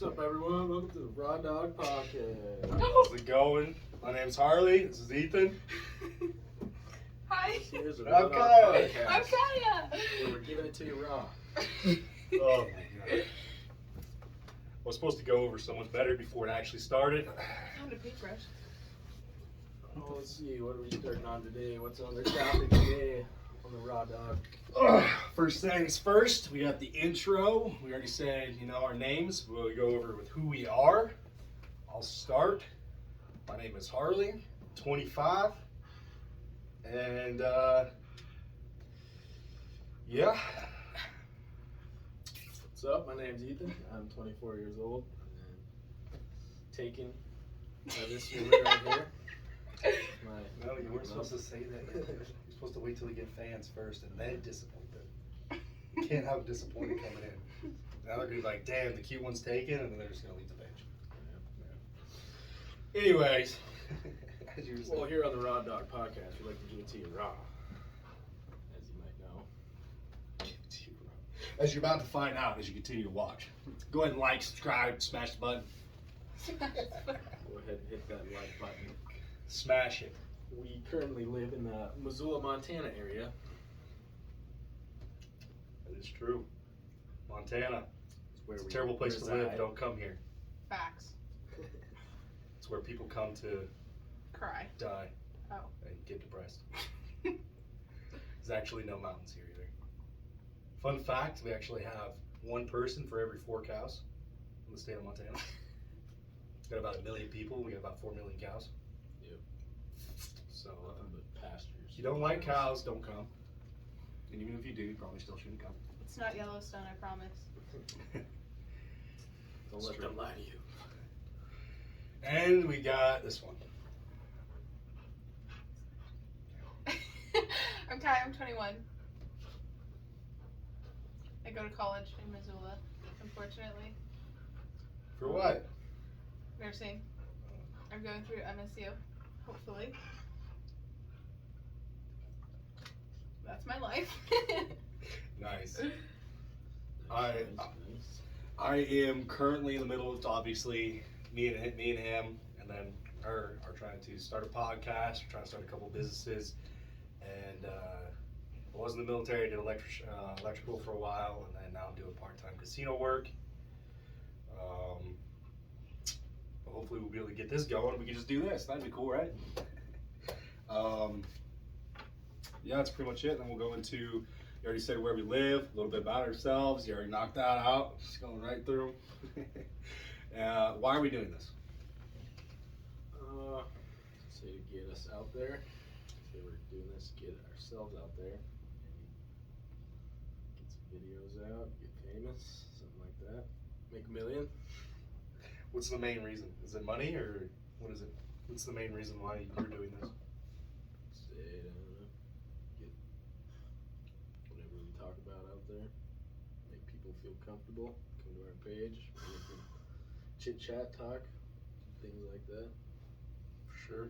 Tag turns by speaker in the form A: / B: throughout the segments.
A: What's up, everyone? Welcome to the Raw Dog Podcast.
B: How's it going? My name's Harley. This is Ethan.
C: Hi.
A: Here's the
B: I'm
A: Raw Dog
B: Kaya.
A: Podcast.
C: I'm Kaya.
A: Where we're giving it to you raw.
B: Oh my god. I was supposed to go over so much better before it actually started.
C: Found a paintbrush.
A: Oh, let's see. What are we starting on today? What's on the topic today on the Raw Dog?
B: First things first, we got the intro. We already said, our names. We'll go over with who we are. I'll start. My name is Harley, 25. And, yeah.
A: What's up? My name's Ethan. I'm 24 years old. And taken by this woman right here.
B: No, you weren't supposed to say that. You're supposed to wait till we get fans first and then disappoint them. You can't have disappointed coming in. Now they're gonna be like, damn, the cute one's taken, and then they're just gonna leave the bench. Yeah. Anyways, as you were saying.
A: Well, here on the Raw Dog Podcast, we like to give it to you raw, as you might know.
B: As you're about to find out as you continue to watch. Go ahead and like, subscribe, smash the button.
A: Go ahead and hit that like button.
B: Smash it.
A: We currently live in the Missoula, Montana area.
B: That is true. Montana.
A: Where
B: It's a
A: we
B: terrible place to live.
A: reside.
B: Don't come here.
C: Facts.
B: It's where people come to
C: Cry.
B: die
C: Oh.
B: and get depressed. There's actually no mountains here either. Fun fact, we actually have one person for every 4 cows in the state of Montana. Got about 1 million people. We got about 4 million cows.
A: Yep.
B: So
A: Nothing but pastures.
B: if you don't like cows, don't come. And even if you do, you probably still shouldn't come.
C: It's not Yellowstone, I promise.
A: Don't let them lie to you.
B: And we got this one.
C: I'm Kaya, I'm 21. I go to college in Missoula, unfortunately.
B: For what?
C: Nursing. I'm going through MSU, hopefully. That's my life.
B: Nice.
A: Nice.
B: I am currently in the middle of, obviously, me and him, and then her are trying to start a podcast. We're trying to start a couple businesses, and I was in the military. I did electrical for a while, and then now I'm doing part-time casino work. Hopefully we'll be able to get this going. We can just do this. That'd be cool, right? Yeah, that's pretty much it. Then we'll go into. You already said where we live, a little bit about ourselves. You already knocked that out. Just going right through. Why are we doing this?
A: Say to get us out there. Say we're doing this to get ourselves out there. Get some videos out, get famous, something like that. Make $1 million.
B: What's the main reason? Is it money or what is it? What's the main reason why you're doing this?
A: Say, I don't know. Get whatever we talk about out there. Make people feel comfortable. Come to our page. We can chit chat, talk, things like that.
B: For sure.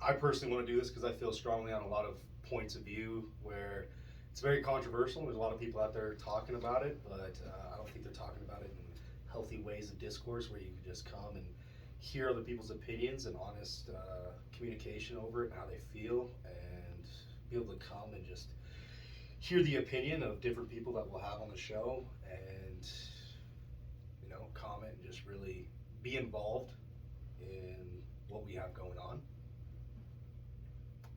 B: I personally want to do this because I feel strongly on a lot of points of view where it's very controversial. There's a lot of people out there talking about it, but I don't think they're talking about it in healthy ways of discourse where you can just come and hear other people's opinions and honest communication over it and how they feel, and be able to come and just hear the opinion of different people that we'll have on the show, and comment and just really be involved in what we have going on.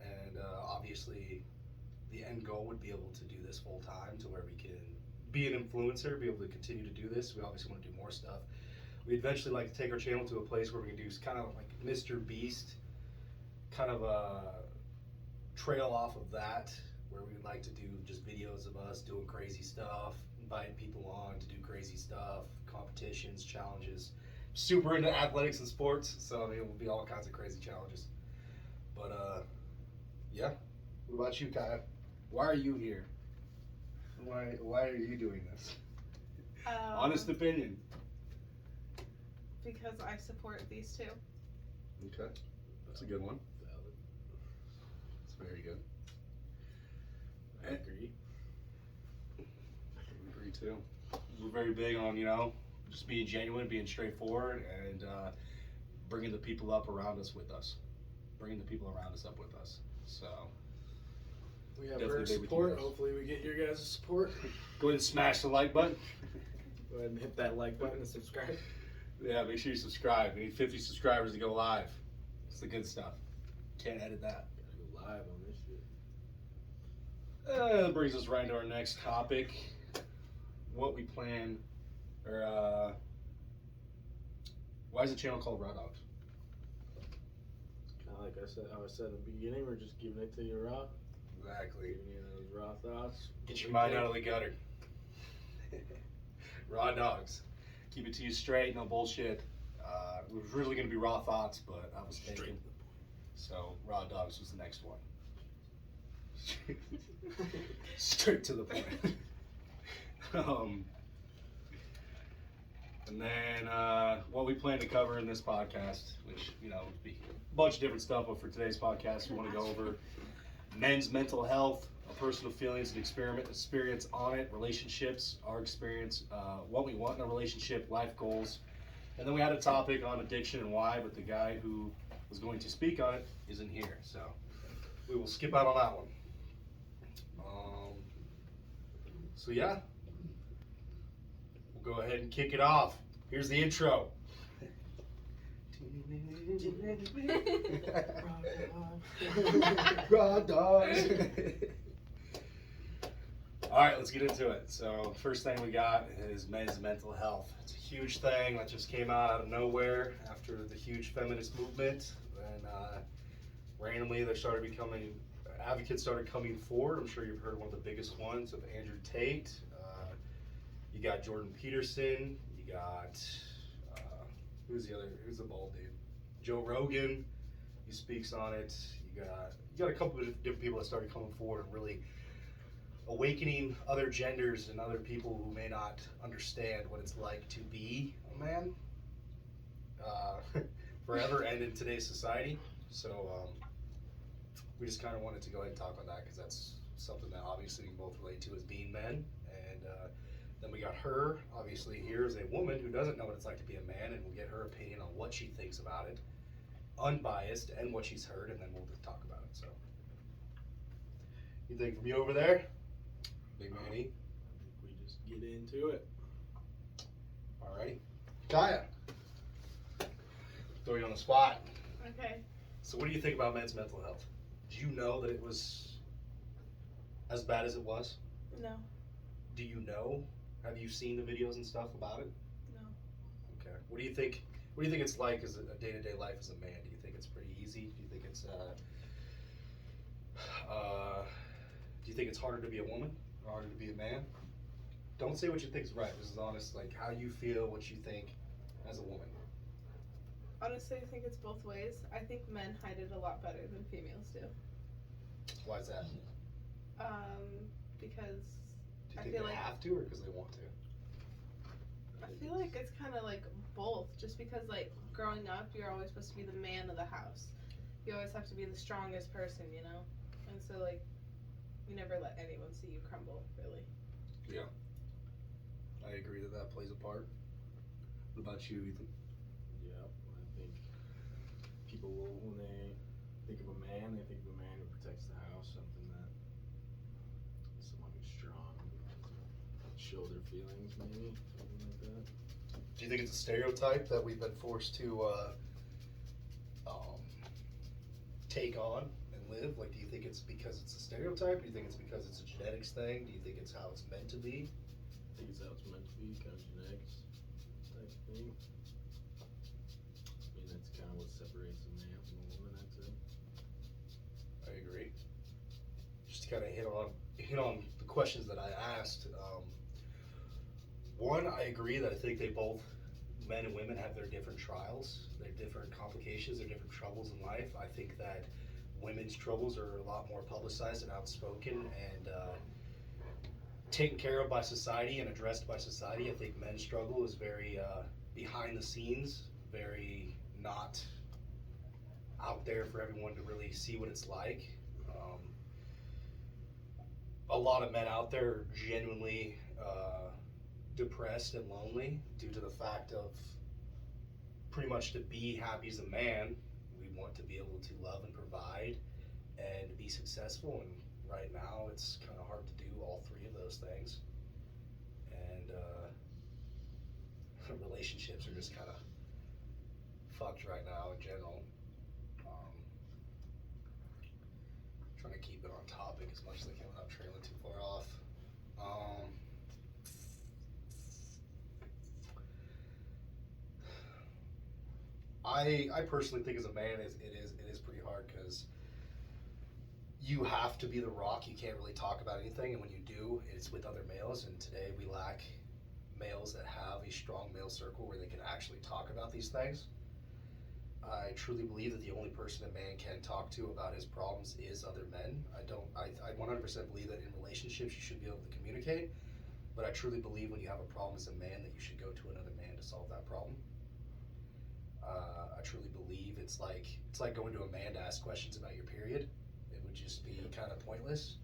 B: And obviously the end goal would be able to do this full time to where we can be an influencer, be able to continue to do this. We obviously want to do more stuff. We eventually like to take our channel to a place where we can do kind of like Mr. Beast, kind of a trail off of that, where we would like to do just videos of us doing crazy stuff, inviting people on to do crazy stuff, competitions, challenges. Super into athletics and sports, so I mean, it will be all kinds of crazy challenges. But yeah. What about you, Kaya? Why are you here? Why are you doing this? Honest opinion.
C: Because I support these two.
B: Okay, that's a good one.
A: Valid.
B: That's very good.
A: I agree.
B: I agree too. We're very big on, just being genuine, being straightforward, and bringing the people up around us with us. Bringing the people around us up with us. So,
A: We have
B: Definitely
A: our
B: big with you
A: support.
B: guys.
A: Hopefully we get your guys' support.
B: go ahead and smash the like button.
A: Go ahead and hit that like button and subscribe.
B: Yeah, make sure you subscribe. We need 50 subscribers to go live. It's the good stuff. Can't edit that.
A: Gotta go live on this shit.
B: That brings us right into our next topic. What we plan, or why is the channel called Raw Dogs?
A: Kind of like I said at the beginning, we're just giving it to you raw.
B: Exactly.
A: Giving you those raw thoughts.
B: Get your mind out of the gutter. Raw Dogs. Keep it to you straight, no bullshit. It was really going to be Raw Thoughts, but I was
A: Straight.
B: thinking. So Raw Dogs was the next one. Straight to the point. And then what we plan to cover in this podcast, which, would be a bunch of different stuff, but for today's podcast, we want to go over men's mental health, our personal feelings and experience on it, relationships, our experience, what we want in a relationship, life goals. And then we had a topic on addiction and why, but the guy who was going to speak on it isn't here, so we will skip out on that one. So yeah, we'll go ahead and kick it off. Here's the intro. Raw Dogs. All right, let's get into it. So first thing we got is men's mental health. It's a huge thing that just came out of nowhere after the huge feminist movement, and randomly there started becoming advocates started coming forward. I'm sure you've heard one of the biggest ones of Andrew Tate. You got Jordan Peterson. You got who's the bald dude? Joe Rogan. He speaks on it. You got a couple of different people that started coming forward and really awakening other genders and other people who may not understand what it's like to be a man forever and in today's society. So we just kind of wanted to go ahead and talk about that because that's something that obviously we can both relate to as being men. And then we got her, obviously here is a woman who doesn't know what it's like to be a man, and we'll get her opinion on what she thinks about it, unbiased, and what she's heard, and then we'll just talk about it. So, you think from you over there? Big Manny.
A: We just get into it.
B: Alrighty. Kaya. Throw you on the spot.
C: Okay.
B: So what do you think about men's mental health? Do you know that it was as bad as it was?
C: No.
B: Do you know? Have you seen the videos and stuff about it?
C: No.
B: Okay. What do you think it's like as a day-to-day life as a man? Do you think it's pretty easy? Do you think it's harder to be a woman or harder to be a man? Don't say what you think is right. This is honest, like how you feel, what you think as a woman.
C: Honestly, I think it's both ways. I think men hide it a lot better than females do.
B: Why is that?
C: Because
B: Do you
C: I
B: think
C: feel
B: they
C: like-
B: have to or because they want to?
C: I feel like it's kind of like both. Just because, like, growing up, you're always supposed to be the man of the house. You always have to be the strongest person, you know? And so, like, you never let anyone see you crumble, really.
B: I agree that plays a part. What about you, Ethan?
A: Yeah, I think people will, when they think of a man, they think of a man who protects the house, something that someone who's strong, show their feelings, maybe something like that.
B: Do you think it's a stereotype that we've been forced to take on and live? Like, do you think it's because it's a stereotype? Do you think it's because it's a genetics thing? Do you think it's how it's meant to be?
A: I think it's how it's meant to be, kind of genetics type of thing. I mean, that's kind of what separates a man from a woman, I'd say.
B: I agree. Just to kind of hit on the questions that I asked. One, I agree that I think they both, men and women, have their different trials, their different complications, their different troubles in life. I think that women's troubles are a lot more publicized and outspoken and taken care of by society and addressed by society. I think men's struggle is very behind the scenes, very not out there for everyone to really see what it's like. A lot of men out there are genuinely depressed and lonely due to the fact of pretty much to be happy as a man, we want to be able to love and provide and be successful. And right now, it's kind of hard to do all three of those things. And relationships are just kind of fucked right now in general. Trying to keep it on topic as much as I can without trailing too far off. I personally think as a man it is pretty hard because you have to be the rock. You can't really talk about anything, and when you do, it's with other males. And today we lack males that have a strong male circle where they can actually talk about these things. I truly believe that the only person a man can talk to about his problems is other men. I 100% believe that in relationships you should be able to communicate, but I truly believe when you have a problem as a man that you should go to another man to solve that problem. I truly believe it's like going to a man to ask questions about your period. It would just be kind of pointless.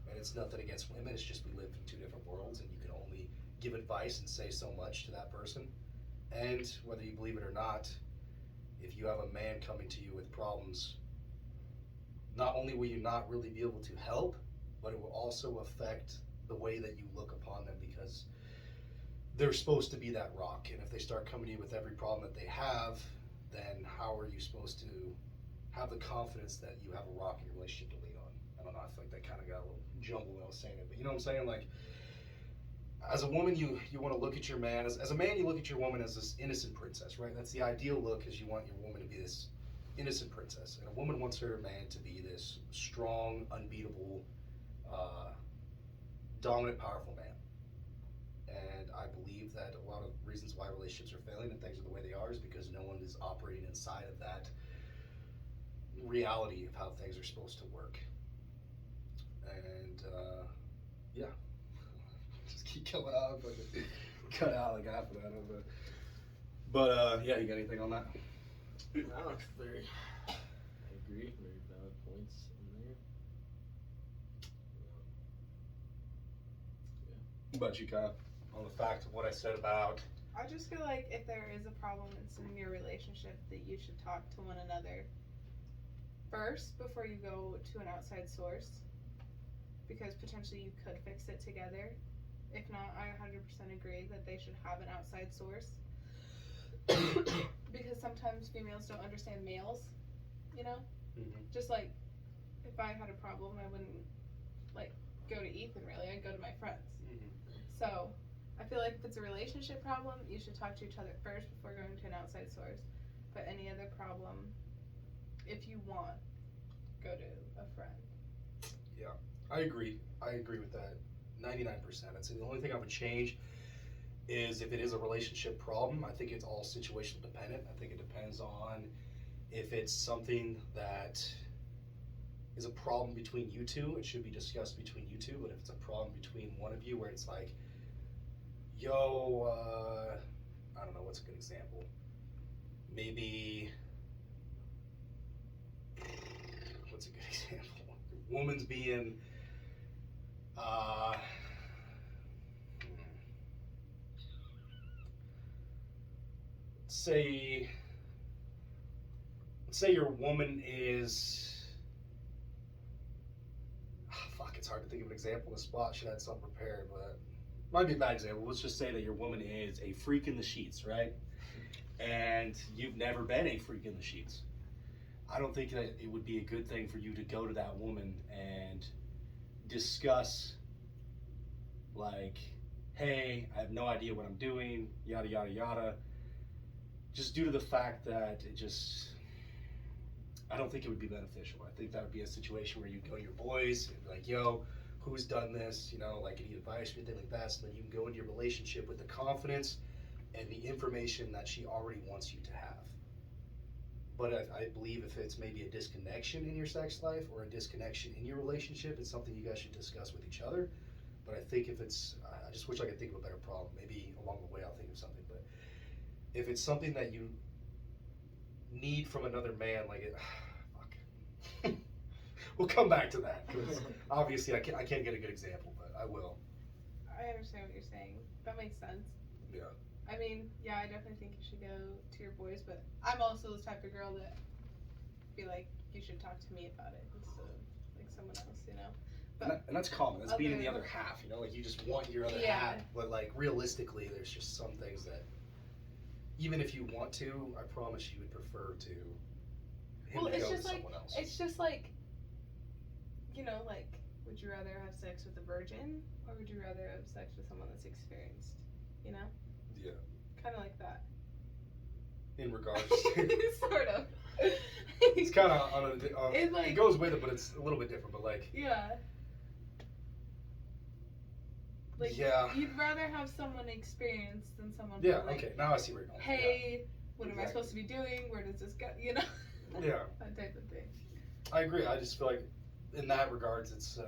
B: And it's nothing against women, it's just we live in two different worlds and you can only give advice and say so much to that person. And whether you believe it or not, if you have a man coming to you with problems, not only will you not really be able to help, but it will also affect the way that you look upon them because they're supposed to be that rock. And if they start coming to you with every problem that they have, then how are you supposed to have the confidence that you have a rock in your relationship to lean on? I don't know, I feel like that kind of got a little jumbled when I was saying it, but you know what I'm saying? Like, as a woman, you want to look at your man, as a man, you look at your woman as this innocent princess, right? That's the ideal look, is you want your woman to be this innocent princess. And a woman wants her man to be this strong, unbeatable, dominant, powerful man. And I believe that a lot of reasons why relationships are failing and things are the way they are is because no one is operating inside of that reality of how things are supposed to work. And yeah, just keep going on, but cut out like half of that. But yeah, you got anything on that?
A: No, it's very. I agree. Very valid points in there.
B: What about you, Kyle? On the fact of what I said about.
C: I just feel like if there is a problem in your relationship, that you should talk to one another first before you go to an outside source, because potentially you could fix it together. If not, I 100% agree that they should have an outside source. Because sometimes females don't understand males, you know?
B: Mm-hmm.
C: Just like, if I had a problem, I wouldn't, like, go to Ethan, really. I'd go to my friends.
B: Mm-hmm.
C: So, I feel like if it's a relationship problem, you should talk to each other first before going to an outside source. But any other problem, if you want, go to a friend.
B: Yeah, I agree. I agree with that 99%. I'd say the only thing I would change is if it is a relationship problem, I think it's all situational dependent. I think it depends on if it's something that is a problem between you two, it should be discussed between you two. But if it's a problem between one of you where it's like, yo, I don't know, what's a good example? Maybe, what's a good example? The woman's being, let's say your woman is, fuck, it's hard to think of an example on the spot. Should have had something prepared, but might be a bad example. Let's just say that your woman is a freak in the sheets, right? And you've never been a freak in the sheets. I don't think that it would be a good thing for you to go to that woman and discuss, like, hey, I have no idea what I'm doing, yada, yada, yada. Just due to the fact that I don't think it would be beneficial. I think that would be a situation where you'd go to your boys and be like, yo, who's done this, you know, like any advice or anything like that, so then you can go into your relationship with the confidence and the information that she already wants you to have. But I believe if it's maybe a disconnection in your sex life or a disconnection in your relationship, it's something you guys should discuss with each other. But I think if it's, I just wish I could think of a better problem. Maybe along the way I'll think of something. But if it's something that you need from another man, like it, fuck. We'll come back to that because obviously I can't get a good example, but I will.
C: I understand what you're saying. That makes sense.
B: Yeah.
C: I mean, yeah, I definitely think you should go to your boys, but I'm also the type of girl that be like, you should talk to me about it instead of like someone else, you know.
B: And that's common. That's being the
C: other-
B: other half, you know, like you just want your other
C: Yeah.
B: half, but like realistically, there's just some things that even if you want to, I promise you would prefer to him
C: Well,
B: to
C: it's
B: go to
C: just like
B: someone else.
C: it's just like, you know, like, would you rather have sex with a virgin or would you rather have sex with someone that's experienced? You know.
B: Yeah.
C: Kind of like that.
B: In regards to,
C: Sort of.
B: it's kind of on a,
C: It's like-
B: it goes with it, but it's a little bit different. But like,
C: Yeah. Like,
B: yeah,
C: you'd rather have someone experienced than someone
B: yeah,
C: like,
B: okay. Now I see where you're going.
C: hey, what am I
B: Exactly.
C: supposed to be doing? Where does this go? You know?
B: Yeah.
C: That type of thing.
B: I agree. I just feel like, in that regards, it's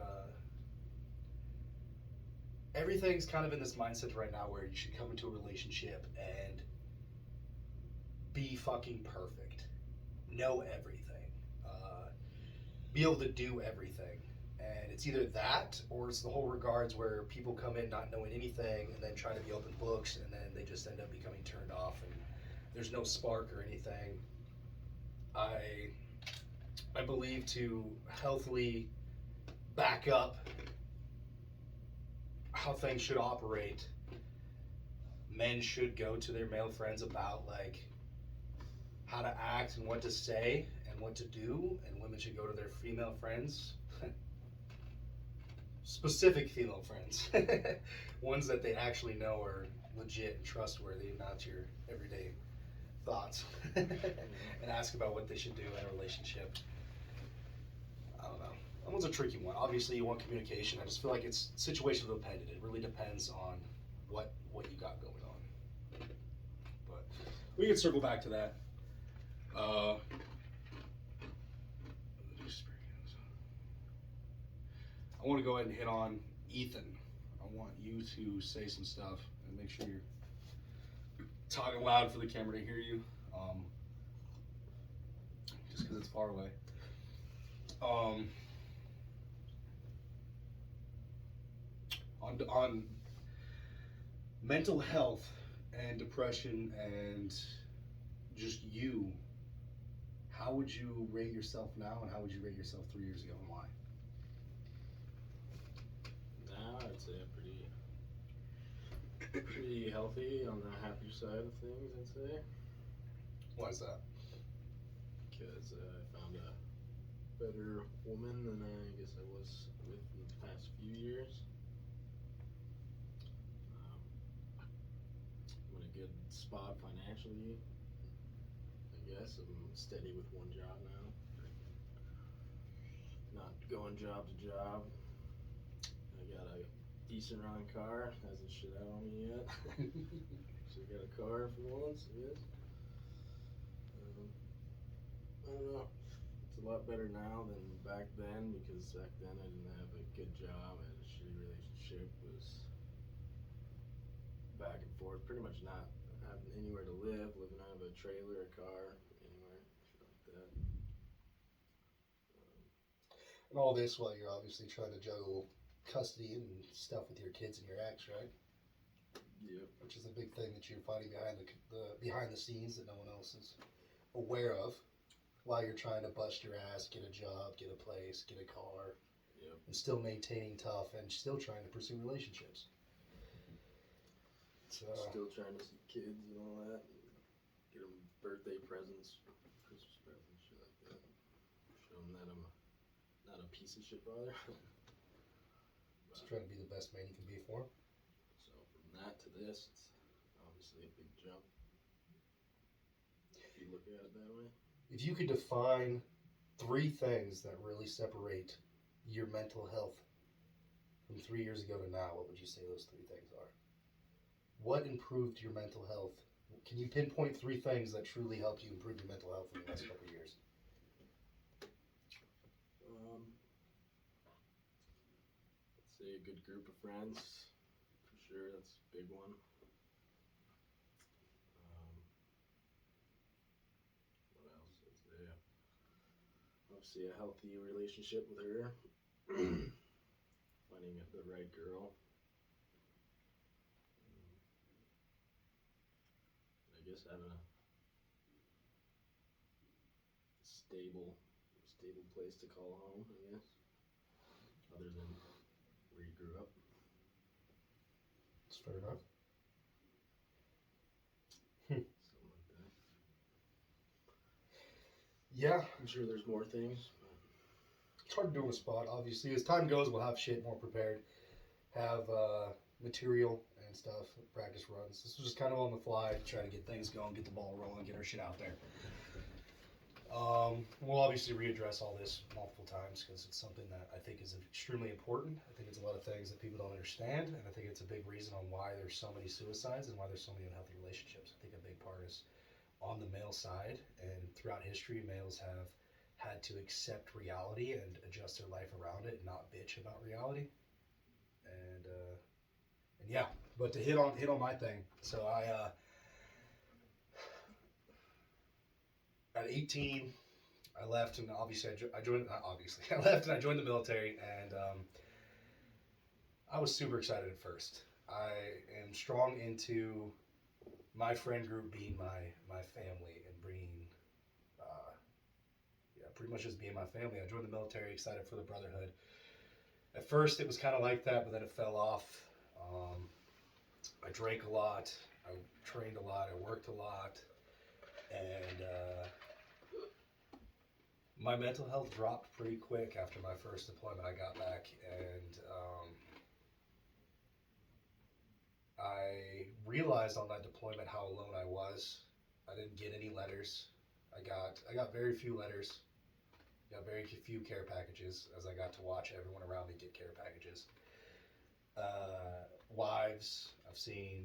B: everything's kind of in this mindset right now where you should come into a relationship and be fucking perfect, know everything, be able to do everything, and it's either that or it's the whole regards where people come in not knowing anything and then try to be open books and then they just end up becoming turned off and there's no spark or anything. I believe to healthily back up how things should operate, men should go to their male friends about like how to act and what to say and what to do, and women should go to their female friends, specific female friends, ones that they actually know are legit and trustworthy, not your everyday thoughts, and ask about what they should do in a relationship. I don't know. That one's a tricky one. Obviously, you want communication. I just feel like it's situational dependent. It really depends on what you got going on. But we can circle back to that. I want to go ahead and hit on Ethan. I want you to say some stuff and make sure you're talking loud for the camera to hear you. Just because it's far away. On mental health and depression and just you, how would you rate yourself now and how would you rate yourself 3 years ago and why?
A: Now I'd say pretty healthy, on the happier side of things, I'd say.
B: Why is that?
A: Because I found a better woman than I guess I was with in the past few years. I'm in a good spot financially. I guess I'm steady with one job now. Not going job to job. I got a decent running car. Hasn't shit out on me yet. Actually got a car for once, I guess. I don't know. It's a lot better now than back then because back then I didn't have a good job. I had a shitty relationship. Was back and forth. Pretty much not having anywhere to live. Living out of a trailer, a car, anywhere, shit like that.
B: And all this while you're obviously trying to juggle custody and stuff with your kids and your ex, right?
A: Yep.
B: Which is a big thing that you're fighting behind the scenes that no one else is aware of. While you're trying to bust your ass, get a job, get a place, get a car,
A: Yep.
B: and still maintaining tough and still trying to pursue relationships. So,
A: Still trying to see kids and all that. And get them birthday presents, Christmas presents, shit like that. Show them that I'm not a piece of shit father.
B: just trying to be the best man you can be for 'em.
A: So from that to this, it's obviously a big jump. If you look at it that way.
B: If you could define 3 things that really separate your mental health from 3 years ago to now, what would you say those 3 things are? What improved your mental health? Can you pinpoint 3 things that truly helped you improve your mental health in the last couple of years?
A: Let's say a good group of friends, for sure. That's a big one. What else? I'd say obviously a healthy relationship with her. Finding the right girl. guess having a stable place to call home, I guess. Other than where you grew up.
B: It's fair enough.
A: Something like that.
B: Yeah,
A: I'm sure there's more things.
B: it's hard to do on the spot. Obviously, as time goes, we'll have shit more prepared, have material and stuff, practice runs. This was just kind of on the fly, try to get things going, get the ball rolling, get our shit out there. We'll obviously readdress all this multiple times because it's something that I think is extremely important. I think it's a lot of things that people don't understand, and I think it's a big reason on why there's so many suicides and why there's so many unhealthy relationships. I think a big part is on the male side, and throughout history, males have had to accept reality and adjust their life around it, and not bitch about reality. And yeah, but to hit on my thing, so at 18, I left, and obviously I joined. Obviously, I left and I joined the military, and I was super excited at first. I am strong into my friend group being my family and bringing, pretty much just being my family. I joined the military, excited for the brotherhood. At first, it was kind of like that, but then it fell off. I drank a lot. I trained a lot. I worked a lot, and my mental health dropped pretty quick after my first deployment. I got back, and I realized on that deployment how alone I was. I didn't get any letters. I got very few letters. Got very few care packages, as I got to watch everyone around me get care packages. Wives, I've seen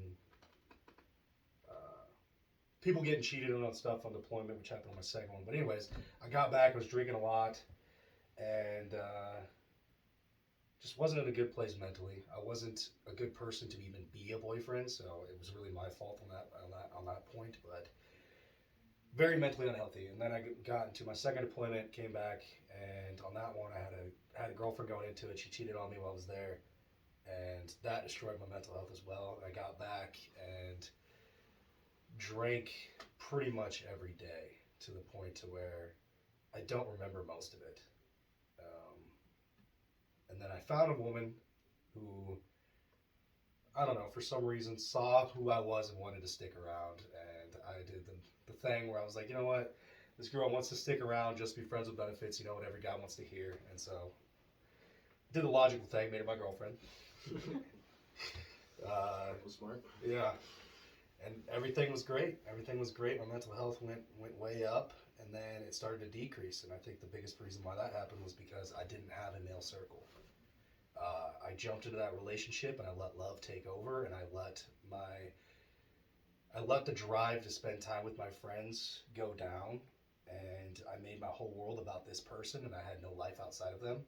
B: people getting cheated on stuff on deployment, which happened on my second one. But anyways, I got back, I was drinking a lot, and just wasn't in a good place mentally. I wasn't a good person to even be a boyfriend, so it was really my fault on that point. But very mentally unhealthy. And then I got into my second deployment, came back, and on that one I had a girlfriend going into it. She cheated on me while I was there, and that destroyed my mental health as well. I got back and drank pretty much every day to the point to where I don't remember most of it. And then I found a woman who, I don't know, for some reason saw who I was and wanted to stick around. And I did the thing where I was like, you know what? This girl wants to stick around, just be friends with benefits, you know what every guy wants to hear. And so did the logical thing, made her my girlfriend.
A: Smart.
B: Yeah. And everything was great. Everything was great. My mental health went way up, and then it started to decrease. And I think the biggest reason why that happened was because I didn't have a male circle. I jumped into that relationship, and I let love take over, and I let the drive to spend time with my friends go down, and I made my whole world about this person, and I had no life outside of them.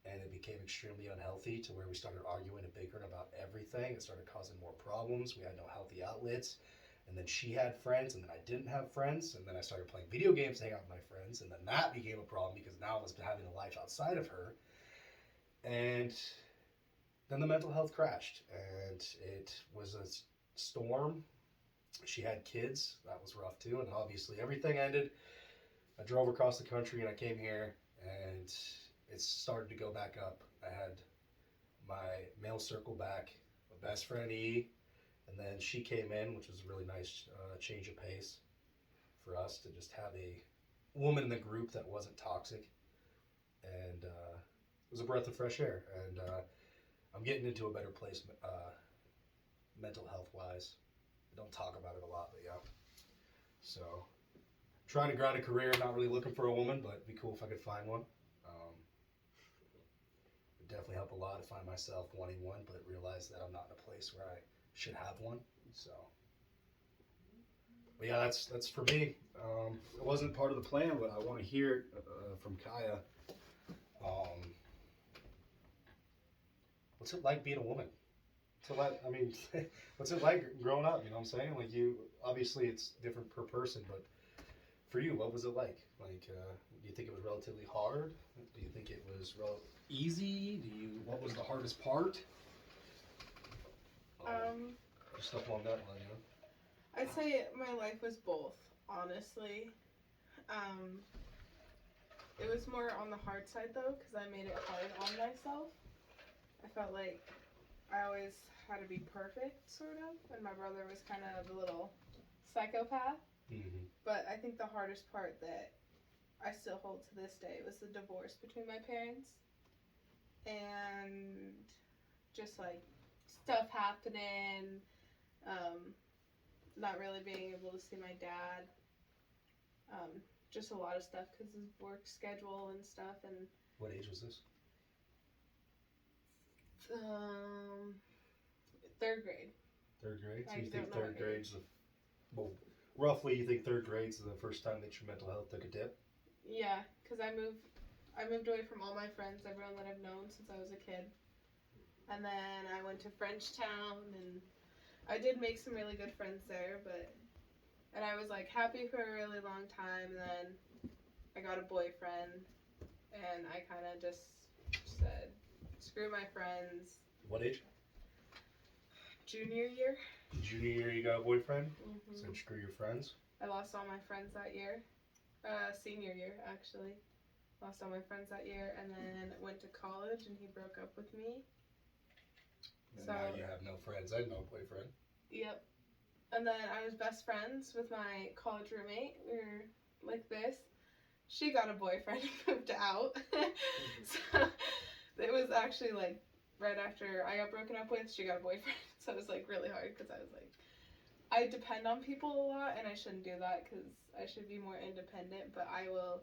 B: And it became extremely unhealthy to where we started arguing and bickering about everything. It started causing more problems. We had no healthy outlets. And then she had friends, and then I didn't have friends. And then I started playing video games to hang out with my friends. And then that became a problem because now I was having a life outside of her. And then the mental health crashed. And it was a storm. She had kids. That was rough too. And obviously everything ended. I drove across the country and I came here, and it started to go back up. I had my male circle back, my best friend E, and then she came in, which was a really nice change of pace for us to just have a woman in the group that wasn't toxic. And it was a breath of fresh air. And I'm getting into a better place mental health wise. I don't talk about it a lot, but yeah. So trying to grind a career, not really looking for a woman, but it'd be cool if I could find one. Definitely help a lot to find myself wanting one, but realize that I'm not in a place where I should have one. So, but yeah, that's for me. It wasn't part of the plan, but I want to hear from Kaya. What's it like being a woman? What's it like growing up? You know what I'm saying? Like obviously it's different per person, but for you, what was it like? Like, do you think it was relatively hard? Do you think it was easy? What was the hardest part? Just stuff along that line, you know?
C: I'd say my life was both, honestly. It was more on the hard side though, because I made it hard on myself. I felt like I always had to be perfect, sort of, and my brother was kind of a little psychopath.
B: Mm-hmm.
C: But I think the hardest part that I still hold to this day was the divorce between my parents. And just like stuff happening, not really being able to see my dad, just a lot of stuff because his work schedule and stuff. And
B: What age was this?
C: third grade.
B: Third grade? So
C: I
B: you think
C: don't know
B: third
C: what
B: grade's well, roughly you think third grade's the first time that your mental health took a dip?
C: Yeah, because I moved away from all my friends, everyone that I've known since I was a kid. And then I went to Frenchtown, and I did make some really good friends there, and I was like happy for a really long time, and then I got a boyfriend, and I kind of just said, screw my friends.
B: What age?
C: Junior year.
B: Junior year you got a boyfriend?
C: Mm-hmm.
B: So screw your friends?
C: I lost all my friends that year. Senior year, actually. Lost all my friends that year, and then went to college, and he broke up with me.
B: And
C: So-
B: now you have no friends and no boyfriend.
C: Yep. And then I was best friends with my college roommate. We were like this. She got a boyfriend and moved out. So it was actually like right after I got broken up with, she got a boyfriend. So it was like really hard because I was like, I depend on people a lot and I shouldn't do that because I should be more independent, but I will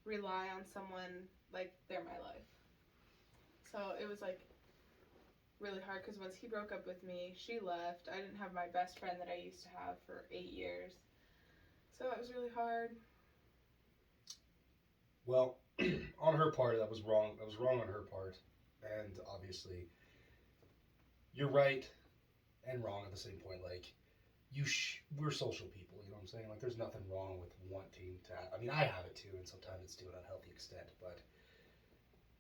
C: rely on someone like they're my life. So it was like really hard because once he broke up with me, she left. I didn't have my best friend that I used to have for 8 years. So it was really hard.
B: Well, on her part, that was wrong. That was wrong on her part. And obviously, you're right and wrong at the same point. Like, we're social people, you know what I'm saying? Like, there's nothing wrong with wanting to I mean, I have it too, and sometimes it's to an unhealthy extent, but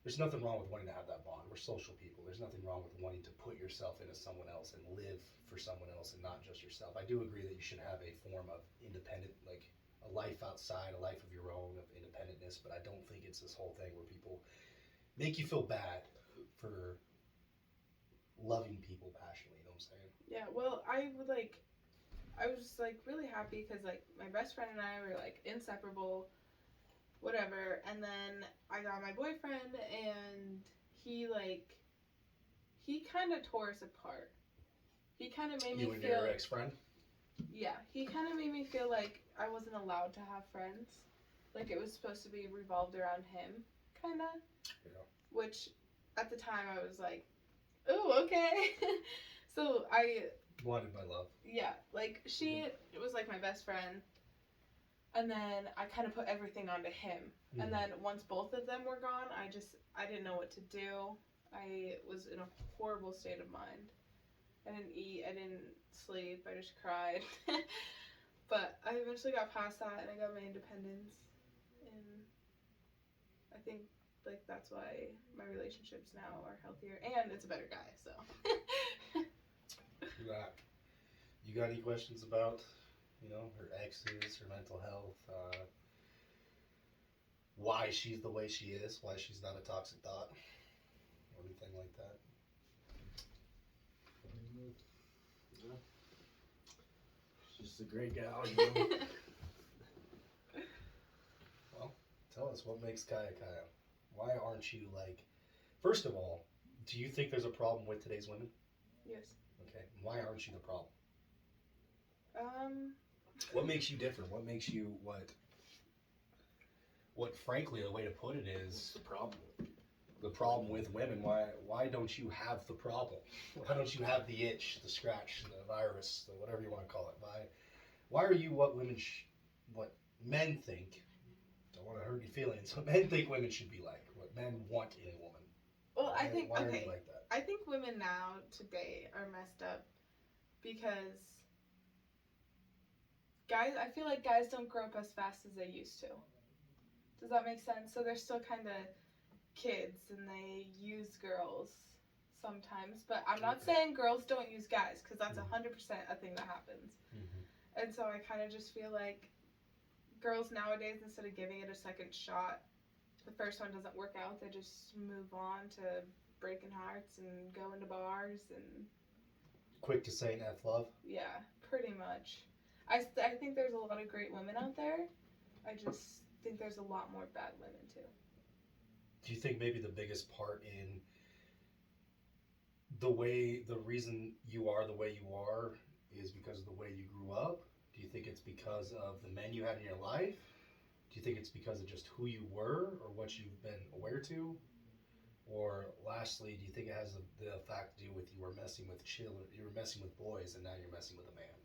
B: there's nothing wrong with wanting to have that bond. We're social people. There's nothing wrong with wanting to put yourself into someone else and live for someone else and not just yourself. I do agree that you should have a form of independent, like a life outside, a life of your own, of independentness, but I don't think it's this whole thing where people make you feel bad for loving people passionately, you know what I'm saying?
C: Yeah, well, I was like really happy because like my best friend and I were like inseparable, whatever. And then I got my boyfriend, and he kind of tore us apart. He kind of made me
B: You and
C: feel
B: your ex-friend?
C: yeah, he kind of made me feel like I wasn't allowed to have friends. Like it was supposed to be revolved around him, kind of.
B: Yeah.
C: Which, at the time, I was like, "Oh, okay." So I
B: Wanted my love.
C: yeah, like she was like my best friend, and then I kind of put everything onto him.
B: Mhm.
C: And then once both of them were gone, I didn't know what to do. I was in a horrible state of mind. I didn't eat, I didn't sleep, I just cried. But I eventually got past that and I got my independence. And I think like that's why my relationships now are healthier and it's a better guy, so.
B: You got any questions about, her exes, her mental health, why she's the way she is, why she's not a toxic thought, or anything like that?
A: Yeah. She's just a great gal, you know.
B: Well, tell us, what makes Kaya Kaya? Why aren't you first of all, do you think there's a problem with today's women?
C: Yes.
B: Okay, why aren't you the problem?
C: Um,
B: What makes you different? What makes you what frankly the way to put it
A: What's
B: is
A: the problem?
B: the problem with women. Why don't you have the problem? Why don't you have the itch, the scratch, the virus, the whatever you want to call it? Why are you what men think? Don't want to hurt your feelings. What men think women should be like. What men want in a woman.
C: well, I think,
B: why are
C: okay,
B: you like that?
C: I think women now, today, are messed up because guys, I feel like guys don't grow up as fast as they used to. Does that make sense? So they're still kind of kids and they use girls sometimes. But I'm not
B: Okay.
C: saying girls don't use guys because that's 100% a thing that happens.
B: Mm-hmm.
C: And so I kind of just feel like girls nowadays, instead of giving it a second shot, the first one doesn't work out, they just move on to breaking hearts and go into bars and
B: Quick to say F love.
C: yeah, pretty much. I think there's a lot of great women out there. I just think there's a lot more bad women too.
B: Do you think maybe the biggest part in the reason you are the way you are is because of the way you grew up? Do you think it's because of the men you had in your life? Do you think it's because of just who you were or what you've been aware to? Or lastly, do you think it has the fact to do with you were messing with children, you were messing with boys, and now you're messing with a man?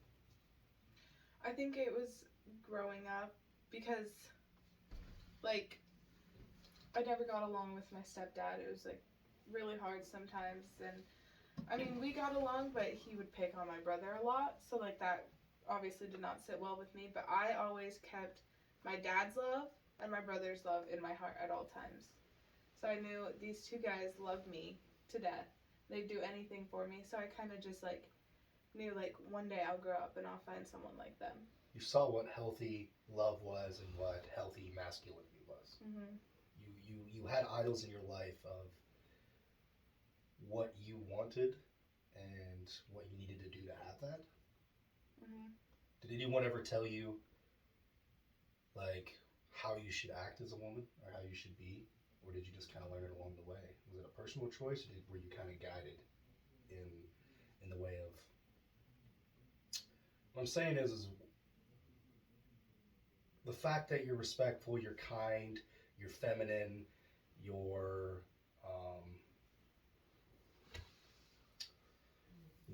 C: I think it was growing up because, like, I never got along with my stepdad. It was, like, really hard sometimes. And, I mean, we got along, but he would pick on my brother a lot. So, like, that obviously did not sit well with me. But I always kept my dad's love and my brother's love in my heart at all times. So I knew these two guys loved me to death. They'd do anything for me. So I kind of just, like, knew, like, one day I'll grow up and I'll find someone like them.
B: You saw what healthy love was and what healthy masculinity was.
C: Mm-hmm.
B: You had idols in your life of what you wanted and what you needed to do to have that.
C: Mm-hmm.
B: Did anyone ever tell you, like, how you should act as a woman or how you should be? Or did you just kind of learn it along the way? Was it a personal choice, or were you kind of guided in the way of... What I'm saying is the fact that you're respectful, you're kind, you're feminine, you're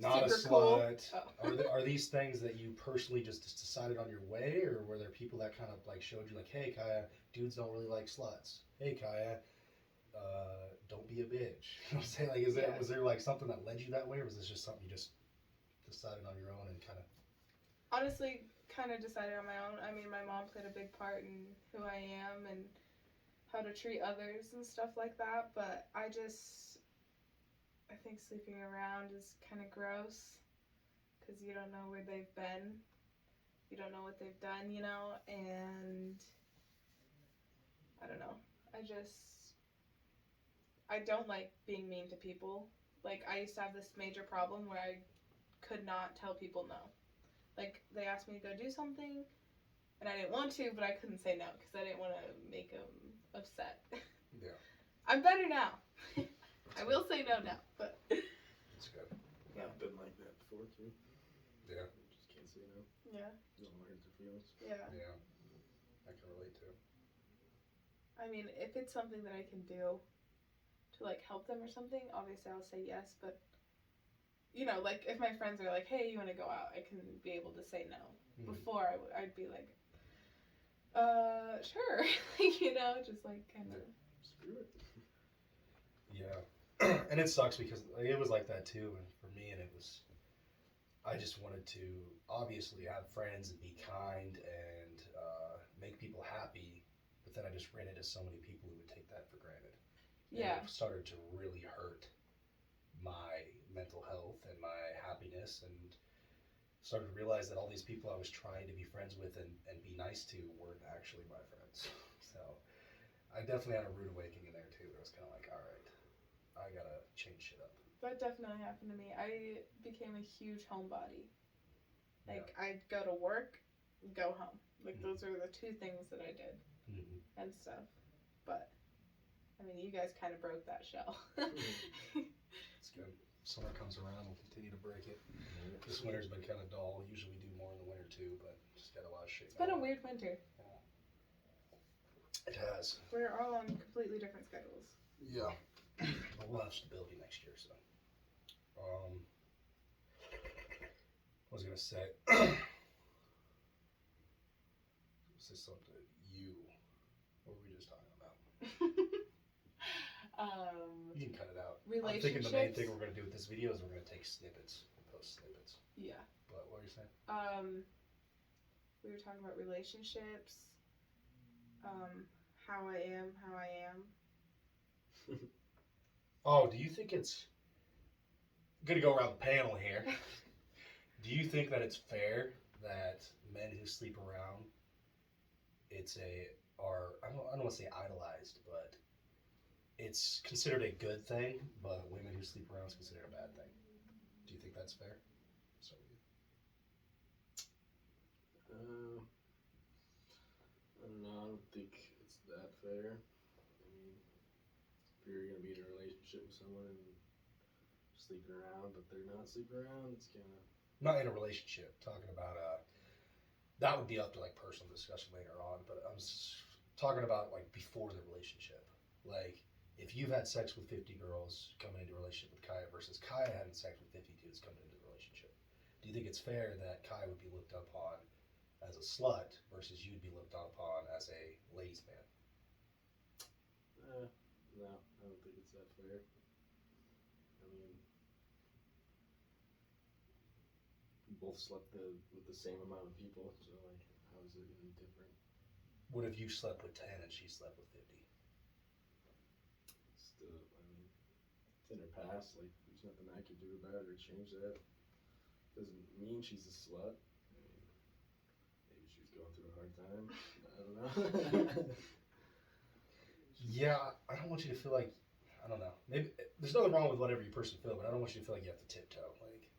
B: not
C: Super
B: a
C: cool.
B: slut.
C: Oh.
B: Are these things that you personally just decided on your way, or were there people that kind of like showed you, like, hey, Kaya, dudes don't really like sluts. Hey, Kaya, don't be a bitch. You know what I'm saying? Like, was there like something that led you that way, or was this just something you just decided on your own and kind of?
C: Honestly, kind of decided on my own. I mean, my mom played a big part in who I am and how to treat others and stuff like that. But I think sleeping around is kind of gross because you don't know where they've been. You don't know what they've done, you know, and I don't know. I don't like being mean to people. Like, I used to have this major problem where I could not tell people no. Like, they asked me to go do something, and I didn't want to, but I couldn't say no because I didn't want to make them upset.
B: Yeah.
C: I'm better now. I will say no now, but...
B: That's good.
C: Yeah.
A: I've been like that before, too.
B: Yeah.
A: Just can't say no.
C: Yeah.
A: Don't want to hurt their feelings.
C: Yeah.
B: Yeah. I can relate to.
C: I mean, if it's something that I can do to, like, help them or something, obviously I'll say yes, but, you know, like, if my friends are like, hey, you want to go out, I can be able to say no.
B: Mm-hmm.
C: Before, I'd be like, sure. You know, just, like, kind of...
A: Screw it.
B: Yeah. And it sucks because it was like that too, and for me, and it was, I just wanted to obviously have friends and be kind and make people happy, but then I just ran into so many people who would take that for granted.
C: Yeah.
B: And it started to really hurt my mental health and my happiness, and started to realize that all these people I was trying to be friends with and be nice to weren't actually my friends. So I definitely had a rude awakening there too. I was kind of like, all right, I gotta change shit up.
C: That definitely happened to me. I became a huge homebody. Like, I'd go to work, go home. Like, those are the two things that I did and stuff. But, I mean, you guys kind of broke that shell.
B: It's good. Summer comes around, we'll continue to break it. This winter's been kind of dull. Usually we do more in the winter too, but just got a lot of shit.
C: It's been a weird winter.
B: It has.
C: We're all on completely different schedules.
B: Yeah. But we'll have stability next year, so. What was I gonna say? Say something. What were we just talking about? You can cut it out. I'm thinking the main thing we're gonna do with this video is we're gonna take snippets, post snippets.
C: Yeah.
B: But what were you saying?
C: We were talking about relationships. How I am.
B: Oh, do you think it's... I'm gonna go around the panel here. Do you think that it's fair that men who sleep around, I don't want to say idolized, but it's considered a good thing, but women who sleep around is considered a bad thing. Do you think that's fair? So,
A: I don't know. I don't think it's that fair. I mean, if you're gonna be in a relationship with someone and sleeping around, but they're not sleeping around, it's kind of.
B: not in a relationship. Talking about that would be up to like personal discussion later on. But I'm talking about like before the relationship. Like if you've had sex with 50 girls coming into a relationship with Kaya versus Kaya having sex with 50 dudes coming into the relationship, do you think it's fair that Kaya would be looked upon as a slut versus you'd be looked upon as a ladies' man?
A: No, I don't think it's that fair. I mean, we both slept with the same amount of people, so like, how is it any different?
B: What if you slept with 10 and she slept with 50?
A: Still, I mean, it's in her past. Like, there's nothing I could do about it or change that. Doesn't mean she's a slut. I mean, maybe she's going through a hard time. I don't know.
B: Yeah, I don't want you to feel like, I don't know. Maybe there's nothing wrong with whatever you personally feel, but I don't want you to feel like you have to tiptoe. Like,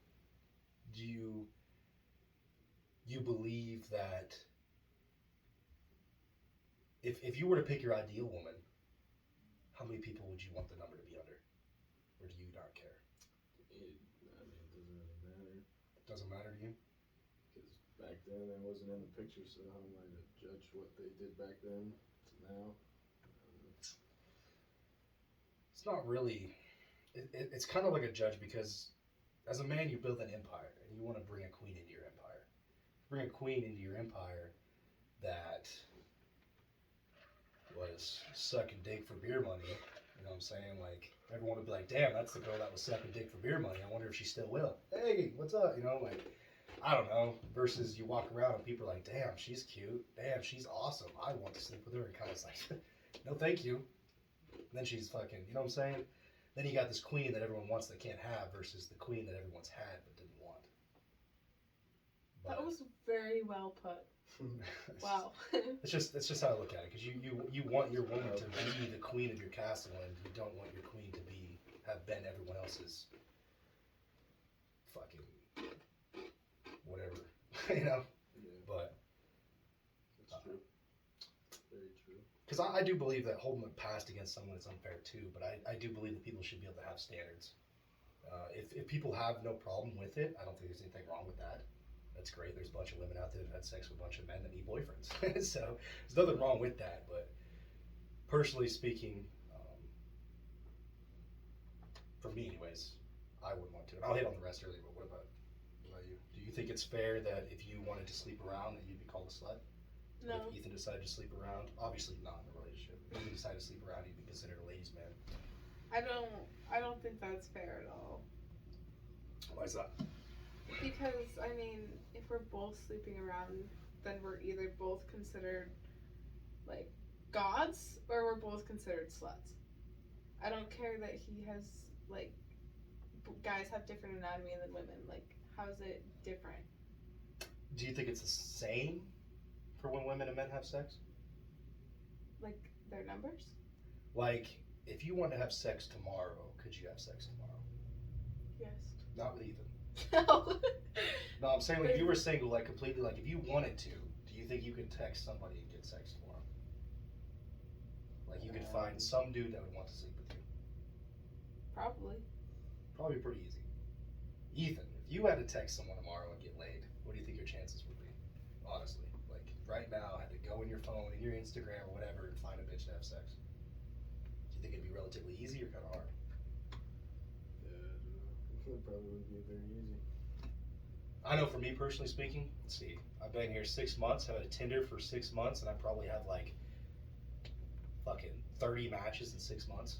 B: do you believe that if you were to pick your ideal woman, how many people would you want the number to be under, or do you not care?
A: I mean, it doesn't really matter.
B: Doesn't matter to you.
A: Because back then I wasn't in the picture, so how am I to judge what they did back then to now?
B: It's not really. It's kind of like a judge because as a man you build an empire and you want to bring a queen into your empire. Bring a queen into your empire that was sucking dick for beer money. You know what I'm saying? Like everyone would be like, "Damn, that's the girl that was sucking dick for beer money. I wonder if she still will." Hey, what's up? You know, like I don't know. Versus you walk around and people are like, "Damn, she's cute. Damn, she's awesome. I want to sleep with her." And kind of like, "No, thank you." And then she's fucking. You know what I'm saying? Then you got this queen that everyone wants that can't have versus the queen that everyone's had but didn't want.
C: That was very well put. Wow.
B: It's just how I look at it, because you want your woman to be the queen of your castle, and you don't want your queen to have been everyone else's fucking whatever, you know.
A: Yeah,
B: But
A: that's true. Very true.
B: because I do believe that holding the past against someone is unfair too, but I do believe that people should be able to have standards. If people have no problem with it, I don't think there's anything wrong with that. That's great. There's a bunch of women out there that have had sex with a bunch of men that need boyfriends. So there's nothing wrong with that. But personally speaking, for me anyways, I wouldn't want to. And I'll hit on the rest earlier, but what about you? Do you think it's fair that if you wanted to sleep around that you'd be called a slut?
C: No.
B: If Ethan decided to sleep around, obviously not in a relationship. If he decided to sleep around, he'd be considered a ladies' man.
C: I don't think that's fair at all.
B: Why is that?
C: Because I mean, if we're both sleeping around, then we're either both considered like gods or we're both considered sluts. I don't care that he has like guys have different anatomy than women. Like, how's it different?
B: Do you think it's the same for when women and men have sex?
C: Like their numbers?
B: Like, if you wanted to have sex tomorrow, could you have sex tomorrow?
C: Yes.
B: Not with Ethan.
C: No.
B: No, I'm saying like if you were single, like completely, like if you wanted to, do you think you could text somebody and get sex tomorrow? Like you could find some dude that would want to sleep with you.
C: Probably.
B: Probably pretty easy. Ethan, if you had to text someone tomorrow and get laid, what do you think your chances would be? Honestly, like right now, I had to go in your phone, in your Instagram, or whatever, and find a bitch to have sex. Do you think it'd be relatively easy or kind of hard?
A: It probably wouldn't be very easy.
B: I know for me personally speaking, let's see, I've been here 6 months, I've had a Tinder for 6 months, and I probably have like fucking 30 matches in 6 months.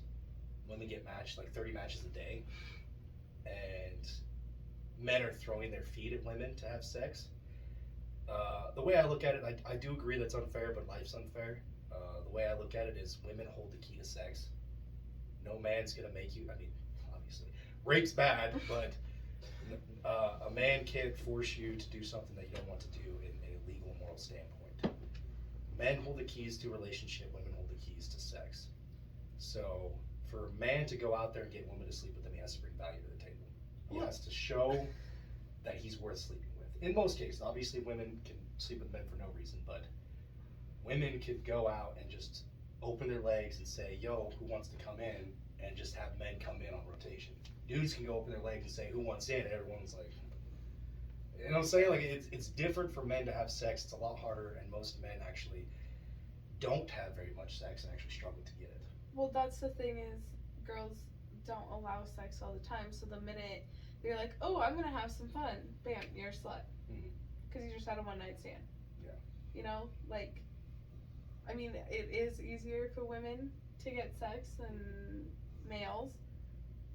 B: Women get matched like 30 matches a day, and men are throwing their feet at women to have sex. The way I look at it, I do agree that's unfair, but life's unfair. The way I look at it is women hold the key to sex. No man's gonna make you, I mean, obviously, rape's bad, but A man can't force you to do something that you don't want to do in a legal and moral standpoint. Men hold the keys to a relationship, women hold the keys to sex. So for a man to go out there and get women to sleep with him, he has to bring value to the table. He has to show that he's worth sleeping with. In most cases, obviously women can sleep with men for no reason, but women could go out and just open their legs and say, yo, who wants to come in? And just have men come in on rotation. Dudes can go open their legs and say, who wants in? And everyone's like, you know what I'm saying? Like, it's different for men to have sex. It's a lot harder, and most men actually don't have very much sex and actually struggle to get it.
C: Well, that's the thing is, girls don't allow sex all the time. So the minute you're like, oh, I'm gonna have some fun, bam, you're a slut, because you just had a one night stand.
B: Yeah.
C: You know, like, I mean, it is easier for women to get sex than males,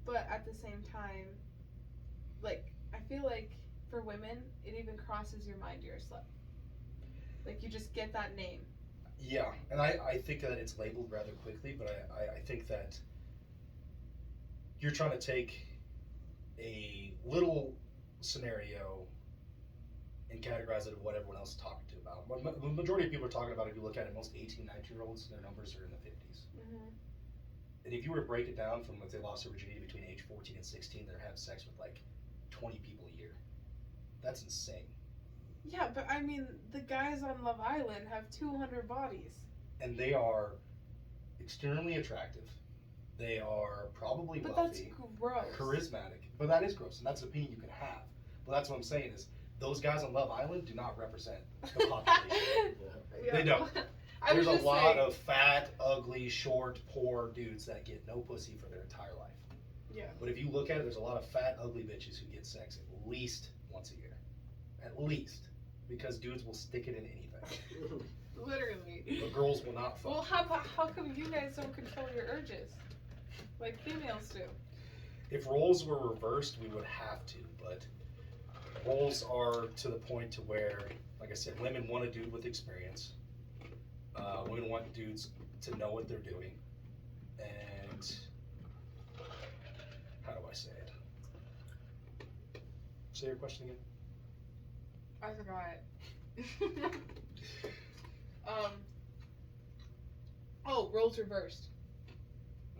C: but at the same time, like, I feel like for women, it even crosses your mind you're a slut. Like, you just get that name.
B: Yeah, and I think that it's labeled rather quickly, but I think that you're trying to take a little scenario and categorize it of what everyone else is talking to about. The majority of people are talking about, if you look at it, most 18, 19-year-olds, their numbers are in the 50s.
C: Mm-hmm.
B: And if you were to break it down from if they lost their virginity between age 14 and 16, they're having sex with like 20 people a year. That's insane.
C: Yeah, but I mean, the guys on Love Island have 200 bodies.
B: And they are extremely attractive. They are probably
C: But
B: wealthy,
C: that's gross.
B: charismatic. But that is gross, and that's an opinion you can have. But that's what I'm saying is, those guys on Love Island do not represent the population.
C: Yeah.
B: They don't.
C: I was
B: There's a
C: just
B: lot
C: saying.
B: of fat, ugly, short, poor dudes that get no pussy for their entire life.
C: Yeah.
B: But if you look at it, there's a lot of fat, ugly bitches who get sex at least once a year. At least. Because dudes will stick it in anything.
C: Literally.
B: But girls will not fuck.
C: Well, how come you guys don't control your urges? Like females do.
B: If roles were reversed, we would have to, but roles are to the point to where, like I said, women want a dude with experience. Women want dudes to know what they're doing. And how do I say it? Say your question again.
C: I forgot. Oh, roles reversed.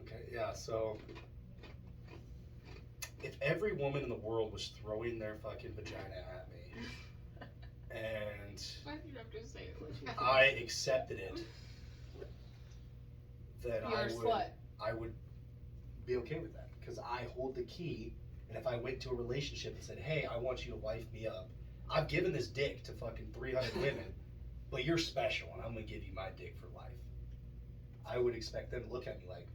B: Okay, yeah, so if every woman in the world was throwing their fucking vagina at me and
C: Why did you have to say it like that?
B: I accepted it, then
C: You're a slut.
B: I would be okay with that, because I hold the key. And if I went to a relationship and said, hey, I want you to wife me up, I've given this dick to fucking 300 women, but you're special and I'm gonna give you my dick for life, I would expect them to look at me like,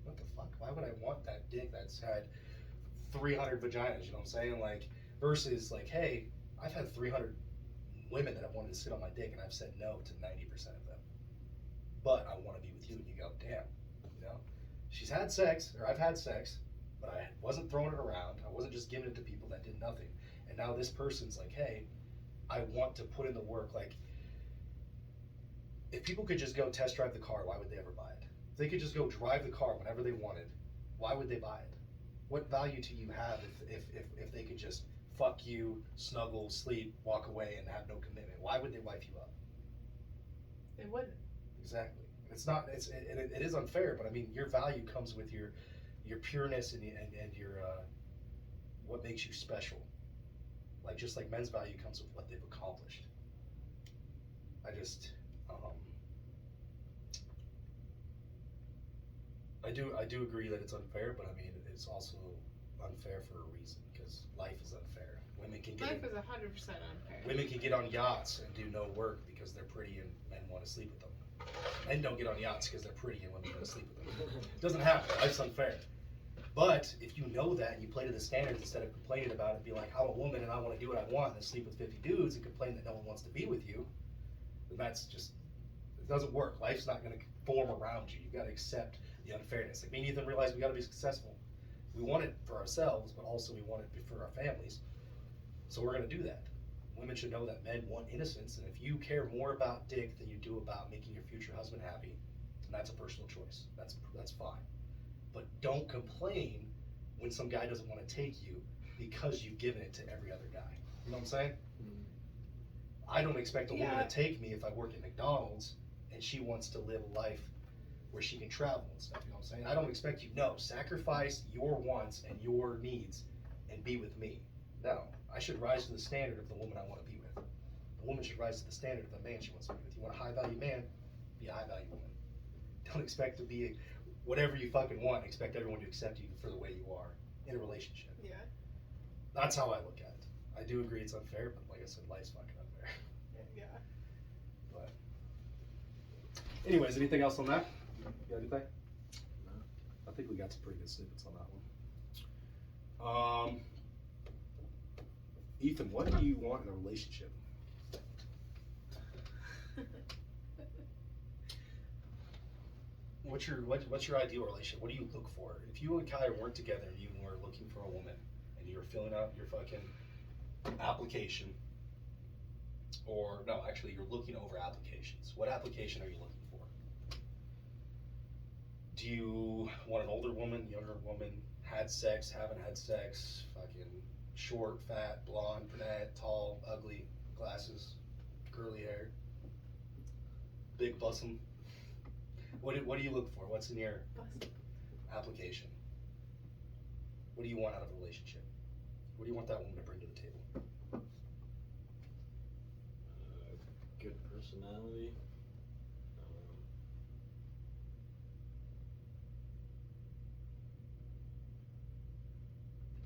B: what the fuck? Why would I want that dick that's had 300 vaginas? You know what I'm saying? Like, versus like, hey, I've had 300 women that have wanted to sit on my dick and I've said no to 90% of them, but I want to be with you. And you go, damn, you know, she's had sex, or I've had sex, but I wasn't throwing it around. I wasn't just giving it to people that did nothing. And now this person's like, hey, I want to put in the work. Like, if people could just go test drive the car, why would they ever buy it? If they could just go drive the car whenever they wanted, why would they buy it? What value do you have if they could just fuck you, snuggle, sleep, walk away, and have no commitment? Why would they wife you up?
C: They wouldn't.
B: Exactly. It's not. It is unfair, but I mean, your value comes with your pureness and your what makes you special. Like, just like men's value comes with what they've accomplished. I do agree that it's unfair, but I mean, it's also unfair for a reason, because life is unfair. Women can get
C: Life is 100% unfair.
B: women can get on yachts and do no work because they're pretty and men want to sleep with them. Men don't get on yachts because they're pretty and women want to sleep with them. It doesn't happen. Life's unfair. But if you know that and you play to the standards instead of complaining about it, be like, I'm a woman and I want to do what I want and sleep with 50 dudes and complain that no one wants to be with you, then that's just, it doesn't work. Life's not going to form around you. You've got to accept the unfairness. Like, me and Ethan realized we got to be successful. We want it for ourselves, but also we want it for our families. So we're going to do that. Women should know that men want innocence, and if you care more about dick than you do about making your future husband happy, then that's a personal choice. That's fine. But don't complain when some guy doesn't want to take you because you've given it to every other guy. You know what I'm saying?
A: Mm.
B: I don't expect a woman
C: Yeah.
B: to take me if I work at McDonald's and she wants to live a life where she can travel and stuff. You know what I'm saying? I don't expect you. No, sacrifice your wants and your needs and be with me. No, I should rise to the standard of the woman I want to be with. The woman should rise to the standard of the man she wants to be with. You want a high value man? Be a high value woman. Don't expect to be whatever you fucking want. Expect everyone to accept you for the way you are in a relationship.
C: Yeah.
B: That's how I look at it. I do agree it's unfair, but like I said, life's fucking unfair.
C: Yeah.
B: But, anyways, anything else on that? You got anything?
A: No.
B: I think we got some pretty good snippets on that one. Ethan, what do you want in a relationship? What's your ideal relationship? What do you look for? If you and Kai weren't together and you were looking for a woman and you were filling out your fucking application, or no, actually you're looking over applications. What application are you looking for? Do you want an older woman, younger woman, had sex, haven't had sex, fucking short, fat, blonde, brunette, tall, ugly, glasses, curly hair, big bosom? What do you look for? What's in your application? What do you want out of a relationship? What do you want that woman to bring to the table?
A: Good personality.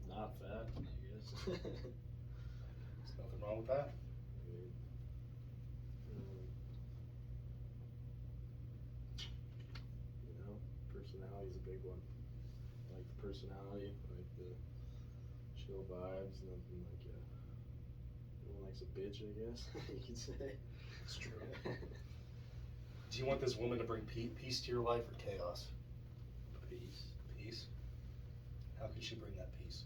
A: Not fat, I guess.
B: There's nothing wrong with that.
A: You know, personality's a big one. Like the personality, like the chill vibes, nothing like no one likes a bitch, I guess you could say.
B: It's true. Do you want this woman to bring peace to your life or chaos?
A: Peace.
B: Peace. How can she bring that peace?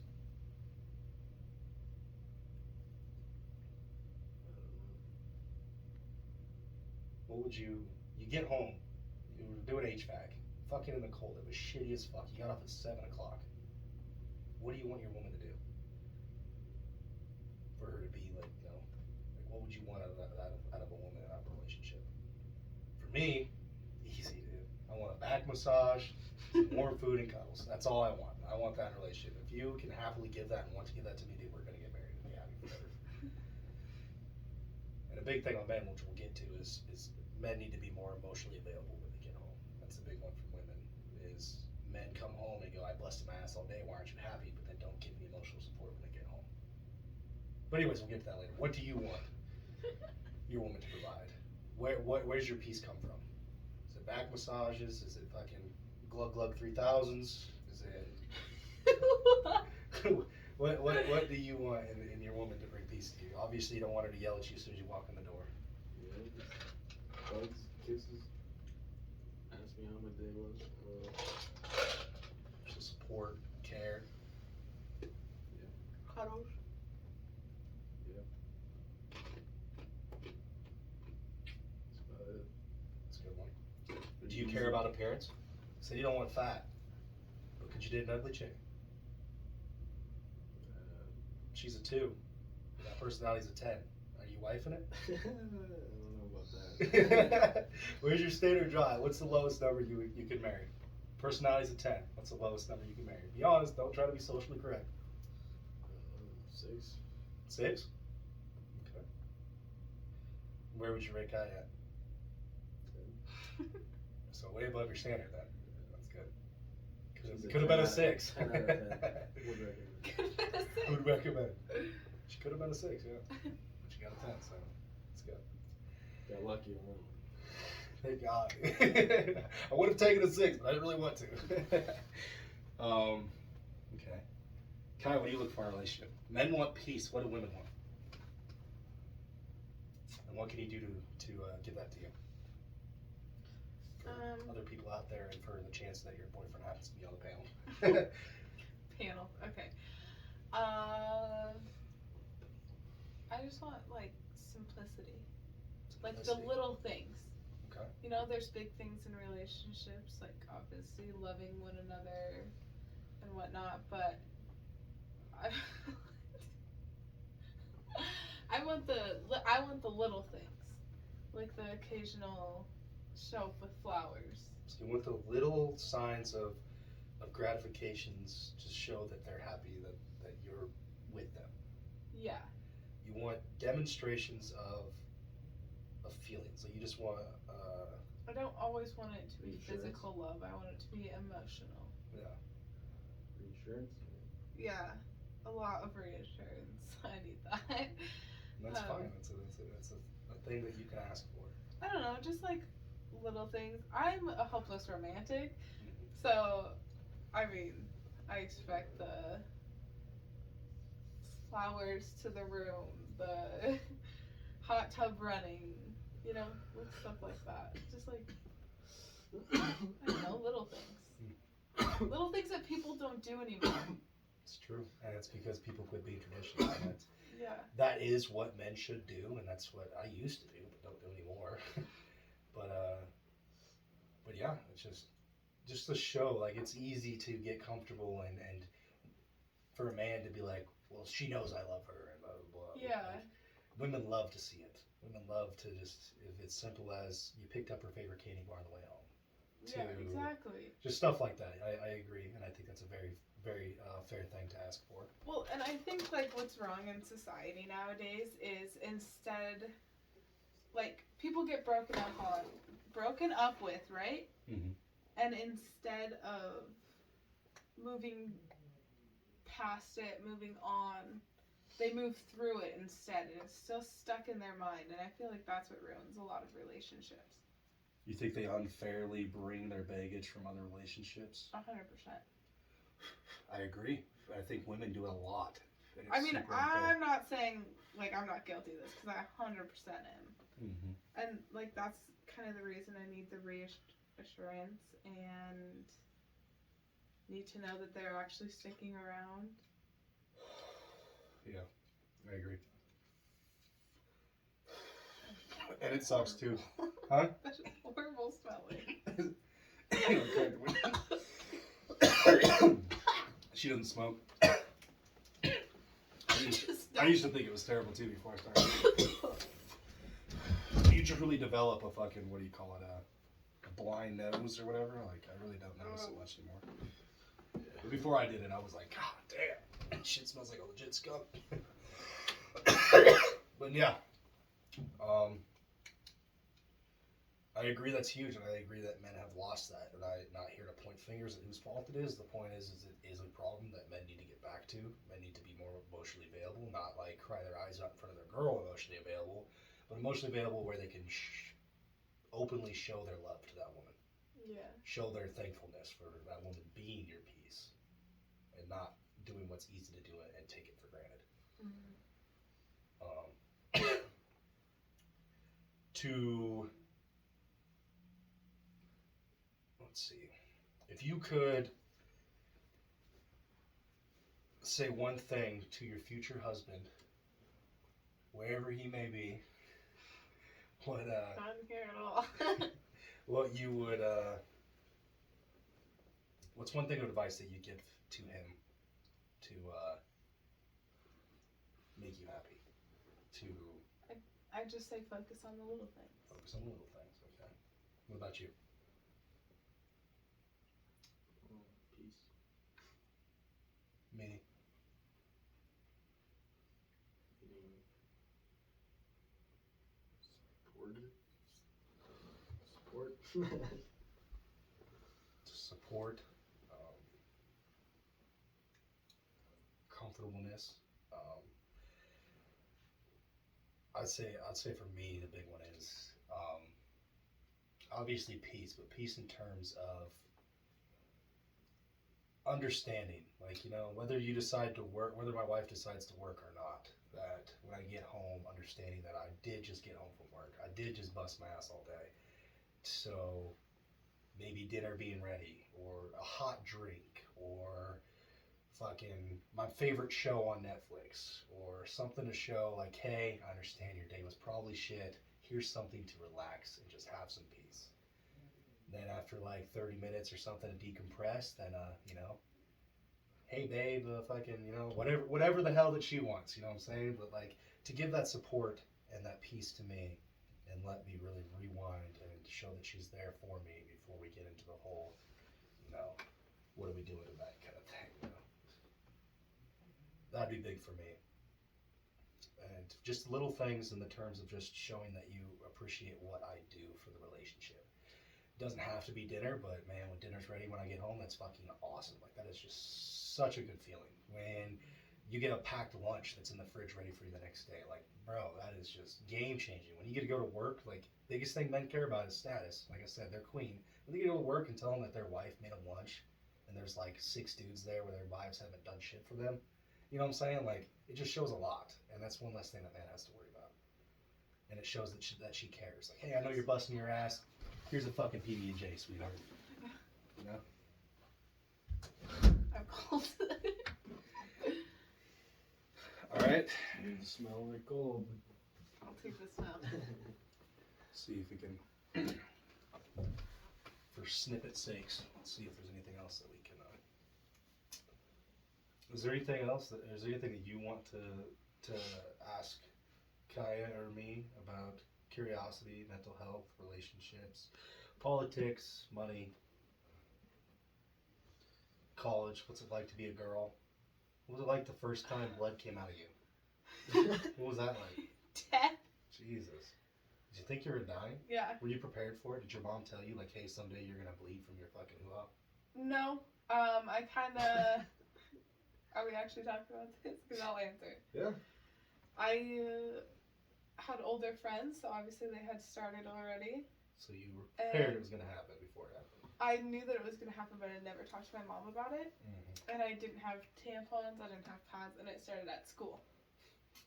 A: I don't know.
B: What would you get home, you were doing HVAC, fucking in the cold, it was shitty as fuck, you got up at 7 o'clock. What do you want your woman to do? For her to be like, you know, like what would you want out of a woman in a relationship? For me, easy, dude. I want a back massage, warm food and cuddles. That's all I want. I want that in a relationship. If you can happily give that and want to give that to me, dude, we're gonna get married and be happy forever. And a big thing on men, which we'll get to, is men need to be more emotionally available when they get home. That's a big one for women, is men come home and go, I busted my ass all day, why aren't you happy? But then don't give me emotional support when they get home. But anyways, we'll get to that later. What do you want your woman to provide? Where's your peace come from? Is it back massages? Is it fucking Glug Glug 3000s? Is it what do you want in your woman to bring peace to you? Obviously, you don't want her to yell at you as soon as you walk in the door.
A: Yeah, just hugs, kisses. Ask me how my day was.
B: So support, care.
C: Cuddles.
A: That's about it.
B: That's a good one. Do you care about appearance? Say you don't want fat, but could you date an ugly chick? She's a 2. That personality's a 10. Are you wifing it?
A: I don't know about that.
B: Where's your state or dry? What's the lowest number you could marry? Personality's a 10. What's the lowest number you can marry? Be honest. Don't try to be socially correct.
A: 6.
B: 6? Okay. Where would you rate Kai at?
A: 10.
B: So way above your standard then. That's good.
A: She's a
B: Could have been a
A: 10
B: 6.
A: 10 out of 10. Would recommend.
B: Would recommend. She could have been a 6, yeah. But she got a 10, so it's good.
A: Got lucky on that one.
B: Thank God. I would have taken a 6, but I didn't really want to. Okay. Kai, what do you look for in a relationship? Men want peace. What do women want? And what can you do to give that to you? For other people out there and for the chance that your boyfriend happens to be on the panel.
C: Panel. Okay. I just want like simplicity. Like the
B: Simplicity.
C: little things.
B: Okay.
C: You know, there's big things in relationships, like obviously loving one another and whatnot, but I want the little things, like the occasional show up with flowers.
B: So you want the little signs of gratifications to show that they're happy that you're with them.
C: Yeah.
B: You want demonstrations of feelings. Like you just want
C: I don't always want it to be
A: Reassurance.
C: physical love. I want it to be emotional.
A: Reinsurance.
C: Yeah, a lot of reassurance. I need that.
B: and that's fine. That's a thing that you can ask for.
C: I don't know, just like little things. I'm a hopeless romantic, so I mean, I expect the flowers to the room, the hot tub running, with stuff like that. Just like, I don't know, little things. Little things that people don't do anymore.
B: It's true, and it's because people quit being traditional. And
C: Yeah.
B: that is what men should do, and that's what I used to do, but don't do anymore. but yeah, it's just to show, like, it's easy to get comfortable and for a man to be like, well, she knows I love her, and blah blah blah.
C: Yeah.
B: Like, women love to see it. Women love to just, if it's simple as you picked up her favorite candy bar on the way home.
C: Yeah, exactly.
B: Just stuff like that. I agree, and I think that's a very, very fair thing to ask for.
C: Well, and I think, like, what's wrong in society nowadays is instead, like, people get broken up with, right?
B: Mm-hmm.
C: And instead of moving past it, moving on, they move through it instead, and it's still stuck in their mind, and I feel like that's what ruins a lot of relationships.
B: You think they unfairly bring their baggage from other relationships?
C: 100%.
B: I agree. I think women do it a lot.
C: I mean, I'm not saying, like, I'm not guilty of this, because I 100% am.
B: Mm-hmm.
C: And, like, that's kind of the reason I need the reassurance and need to know that they're actually sticking around.
B: Yeah, I agree. And it sucks too. Huh?
C: That's just horrible smelling.
B: She doesn't smoke. I used to think it was terrible too before I started. You truly develop a fucking, what do you call it, a blind nose or whatever. Like, I really don't notice it much anymore. But before I did it, I was like, God damn, shit smells like a legit skunk. But yeah, I agree that's huge, and I agree that men have lost that. And I'm not here to point fingers at whose fault it is. The point is it is a problem that men need to get back to. Men need to be more emotionally available, not like cry their eyes out in front of their girl emotionally available, but emotionally available where they can openly show their love to that woman.
C: Yeah.
B: Show their thankfulness for that woman being your piece, and not doing what's easy to do and take it for granted.
C: Mm-hmm. Let's
B: see, if you could say one thing to your future husband, wherever he may be, what
C: not here at all.
B: what you would what's one thing of advice that you give to him to make you happy?
C: I just say focus on the little things.
B: Focus on the little things, okay. What about you?
A: Peace.
B: Me.
A: Being
B: Support, comfortableness. I'd say for me the big one is obviously peace, but peace in terms of understanding, like, whether you decide to work, whether my wife decides to work or not, that when I get home, understanding that I did just get home from work, I did just bust my ass all day, so maybe dinner being ready, or a hot drink, or fucking my favorite show on Netflix, or something to show like, hey, I understand your day was probably shit, here's something to relax and just have some peace. Then after like 30 minutes or something to decompress, then hey babe, fucking, you know, whatever the hell that she wants, you know what I'm saying? But like to give that support and that peace to me and let me really rewind and show that she's there for me before we get into the whole, you know, what are we doing tonight kind of thing, you know. That'd be big for me. And just little things in the terms of just showing that you appreciate what I do for the relationship. It doesn't have to be dinner, but man, when dinner's ready when I get home, that's fucking awesome. Like that is just such a good feeling. When you get a packed lunch that's in the fridge ready for you the next day, like bro, that is just game changing. When you get to go to work, like biggest thing men care about is status. Like I said, they're queen. When they get to go to work and tell them that their wife made them lunch, and there's like 6 dudes there where their wives haven't done shit for them. You know what I'm saying? Like it just shows a lot, and that's one less thing that man has to worry about. And it shows that she cares. Like, hey, I know you're busting your ass. Here's a fucking PB&J, sweetheart. You know?
C: I'm cold.
B: All right.
A: You smell like gold.
C: I'll take this now.
B: See if we can, for snippet sakes, let's see if there's anything else that we can. Is there anything else? Is there anything that you want to ask Kaya or me about curiosity, mental health, relationships, politics, money, college? What's it like to be a girl? What was it like the first time blood came out of you? What was that like?
C: Death.
B: Jesus. Did you think you were dying?
C: Yeah.
B: Were you prepared for it? Did your mom tell you, like, hey, someday you're going to bleed from your fucking hoo-ha?
C: No. I kind of... Are we actually talking about this? Because I'll answer.
B: Yeah.
C: I had older friends, so obviously they had started already.
B: So you were prepared it was going to happen before it happened.
C: I knew that it was going to happen, but I never talked to my mom about it.
B: Mm-hmm.
C: And I didn't have tampons, I didn't have pads, and it started at school.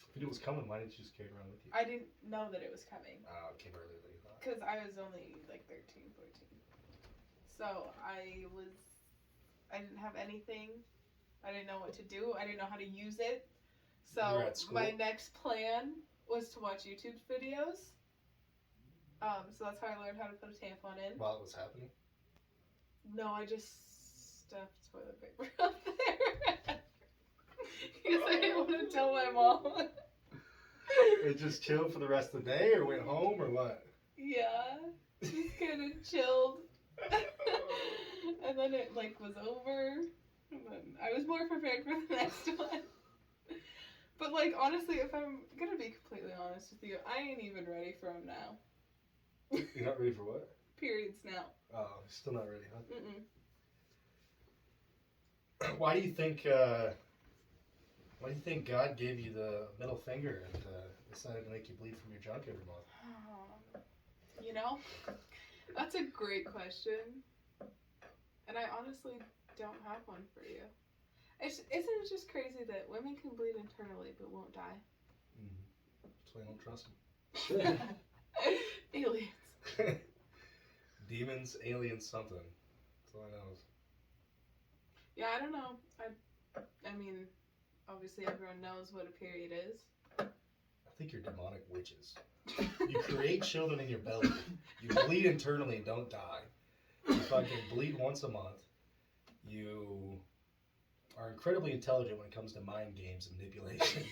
B: If you knew it was coming, why didn't you just carry it around with you?
C: I didn't know that it was coming.
B: It came earlier than you thought.
C: Because I was only like 13, 14. So I didn't have anything. I didn't know what to do. I didn't know how to use it.
B: You
C: So
B: were at school?
C: my next plan was to watch YouTube videos. So that's how I learned how to put a tampon in.
B: While it was happening?
C: No, I just stuffed toilet paper up there. Because I didn't want to tell my mom.
B: It just chilled for the rest of the day, or went home, or what?
C: Yeah. Just kind of chilled. And then it like was over. And then I was more prepared for the next one. But like honestly, if I'm gonna be completely honest with you, I ain't even ready for them now.
B: You're not ready for what?
C: Periods now.
B: Oh, still not ready, huh?
C: Mm-mm.
B: Why do you think God gave you the middle finger and decided to make you bleed from your junk every month?
C: You know, that's a great question. And I honestly don't have one for you. Isn't it just crazy that women can bleed internally but won't die?
B: Mm-hmm. That's why I don't trust them.
C: Aliens.
B: Demons, aliens, something. That's all I know.
C: Yeah, I don't know. I mean, obviously everyone knows what a period is.
B: I think you're demonic witches. You create children in your belly. You bleed internally and don't die. You fucking bleed once a month. You are incredibly intelligent when it comes to mind games and manipulation.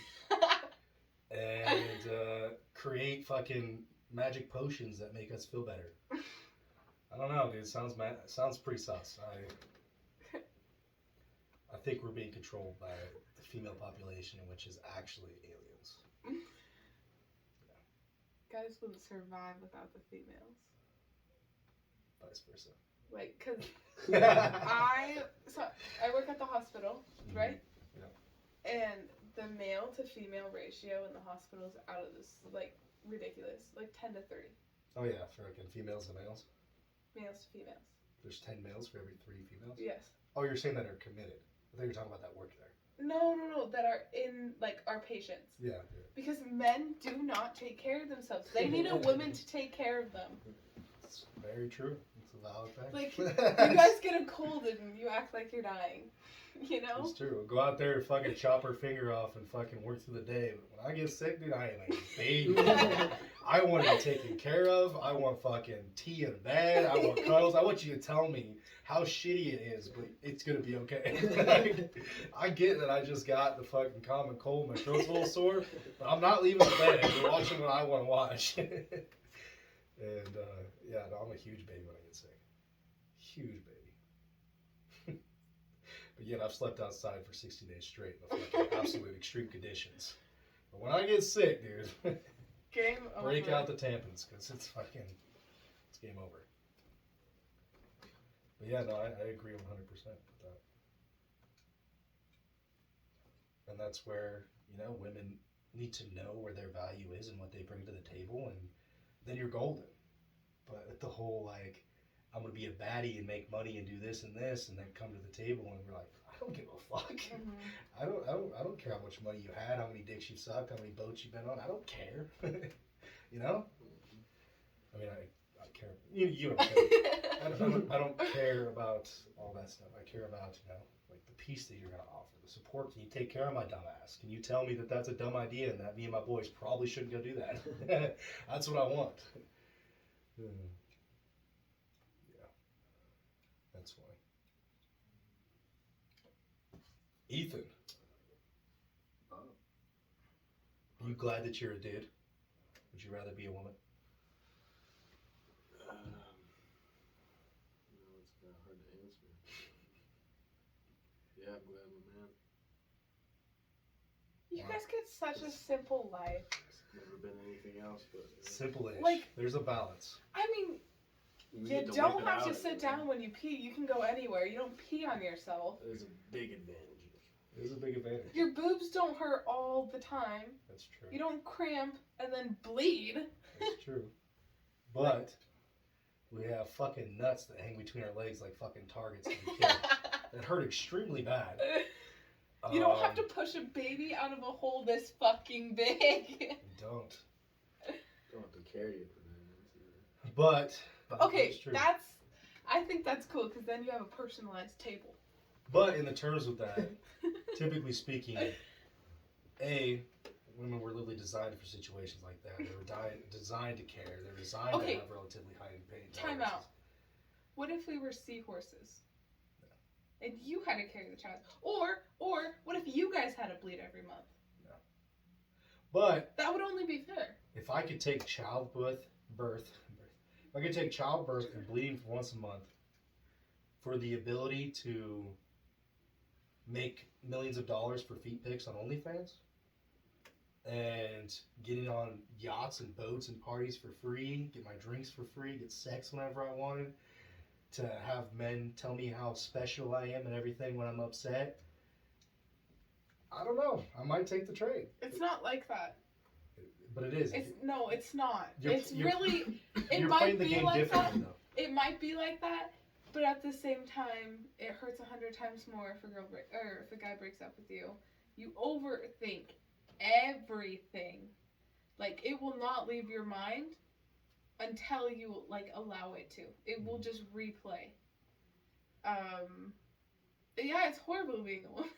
B: And create fucking magic potions that make us feel better. I don't know, dude. Sounds pretty sus. I think we're being controlled by the female population, which is actually aliens.
C: Guys wouldn't survive without the females.
B: Vice versa.
C: Like, cause I work at the hospital, right?
B: Yeah.
C: And the male to female ratio in the hospital is out of this, like, ridiculous. Like 10 to 30.
B: Oh yeah, for like females and males.
C: Males to females.
B: There's 10 males for every 3 females.
C: Yes.
B: Oh, you're saying that are committed. I thought you were talking about that work there.
C: No, that are in, like, our patients.
B: Yeah.
C: Because men do not take care of themselves. They need a woman to take care of them.
B: It's very true. It's a valid thing.
C: Like, you guys get a cold and you act like you're dying. You know?
B: It's true. Go out there and fucking chop her finger off and fucking work through the day. But when I get sick, dude, I am a baby. I want to be taken care of. I want fucking tea in bed. I want cuddles. I want you to tell me how shitty it is, but it's gonna be okay. I get that I just got the fucking common cold. My throat's a little sore, but I'm not leaving the bed. We're watching what I want to watch. And yeah, no, I'm a huge baby when I get sick. Huge baby. But yet I've slept outside for 60 days straight in the fucking absolute extreme conditions. But when I get sick, dude,
C: Game over.
B: break out the tampons because it's game over. But yeah, no, I agree 100% with that. And that's where, women need to know where their value is and what they bring to the table, and then you're golden. But with the whole, like, I'm going to be a baddie and make money and do this and this, and then come to the table and we're like, I don't give a fuck.
C: Mm-hmm.
B: I don't care how much money you had, how many dicks you sucked, how many boats you've been on. I don't care. You know? I mean, I care. You don't care. I don't care about all that stuff. I care about, like the peace that you're going to offer, the support. Can you take care of my dumb ass? Can you tell me that that's a dumb idea and that me and my boys probably shouldn't go do that? That's what I want. Yeah. That's funny. Ethan. Are you glad that you're a dude? Would you rather be a woman?
A: It's kind of hard to answer. Yeah, I'm glad I'm a man.
C: You guys get such a simple life.
A: It's never been anything else but.
B: Simple-ish.
C: Like-
B: There's a balance.
C: I mean,
A: We
C: you
A: get to
C: don't
A: whip it
C: have to
A: out
C: sit
A: everywhere.
C: down when you pee. You can go anywhere. You don't pee on yourself.
A: There's a big advantage.
B: There's a big advantage.
C: Your boobs don't hurt all the time.
B: That's true.
C: You don't cramp and then bleed.
B: That's true. But we have fucking nuts that hang between our legs like fucking targets to be killed. That hurt extremely bad.
C: You don't have to push a baby out of a hole this fucking big.
B: You don't.
A: Don't have to carry it for 9 months either.
B: But
C: Okay,
B: it's true.
C: I think that's cool because then you have a personalized table.
B: But in the terms of that, typically speaking, women were literally designed for situations like that. They were designed to care. They're designed
C: Okay.
B: to have relatively high paid
C: Time
B: jobs.
C: out. What if we were seahorses? And you had to carry the child? Or what if you guys had to bleed every month?
B: But
C: That would only be fair.
B: if I could take childbirth and bleeding for once a month for the ability to make millions of dollars for feet pics on OnlyFans and getting on yachts and boats and parties for free, get my drinks for free, get sex whenever I wanted, to have men tell me how special I am and everything when I'm upset, I don't know. I might take the trade.
C: It's not like that.
B: But it is.
C: It's not.
B: You're-
C: It's
B: you're-
C: really. It
B: You're
C: might
B: playing the
C: be
B: game
C: like
B: differently,
C: that.
B: though.
C: It might be like that, but at the same time, it hurts 100 times more if a guy breaks up with you. You overthink everything. Like, it will not leave your mind until you allow it to. It will just replay. Yeah, it's horrible being a woman.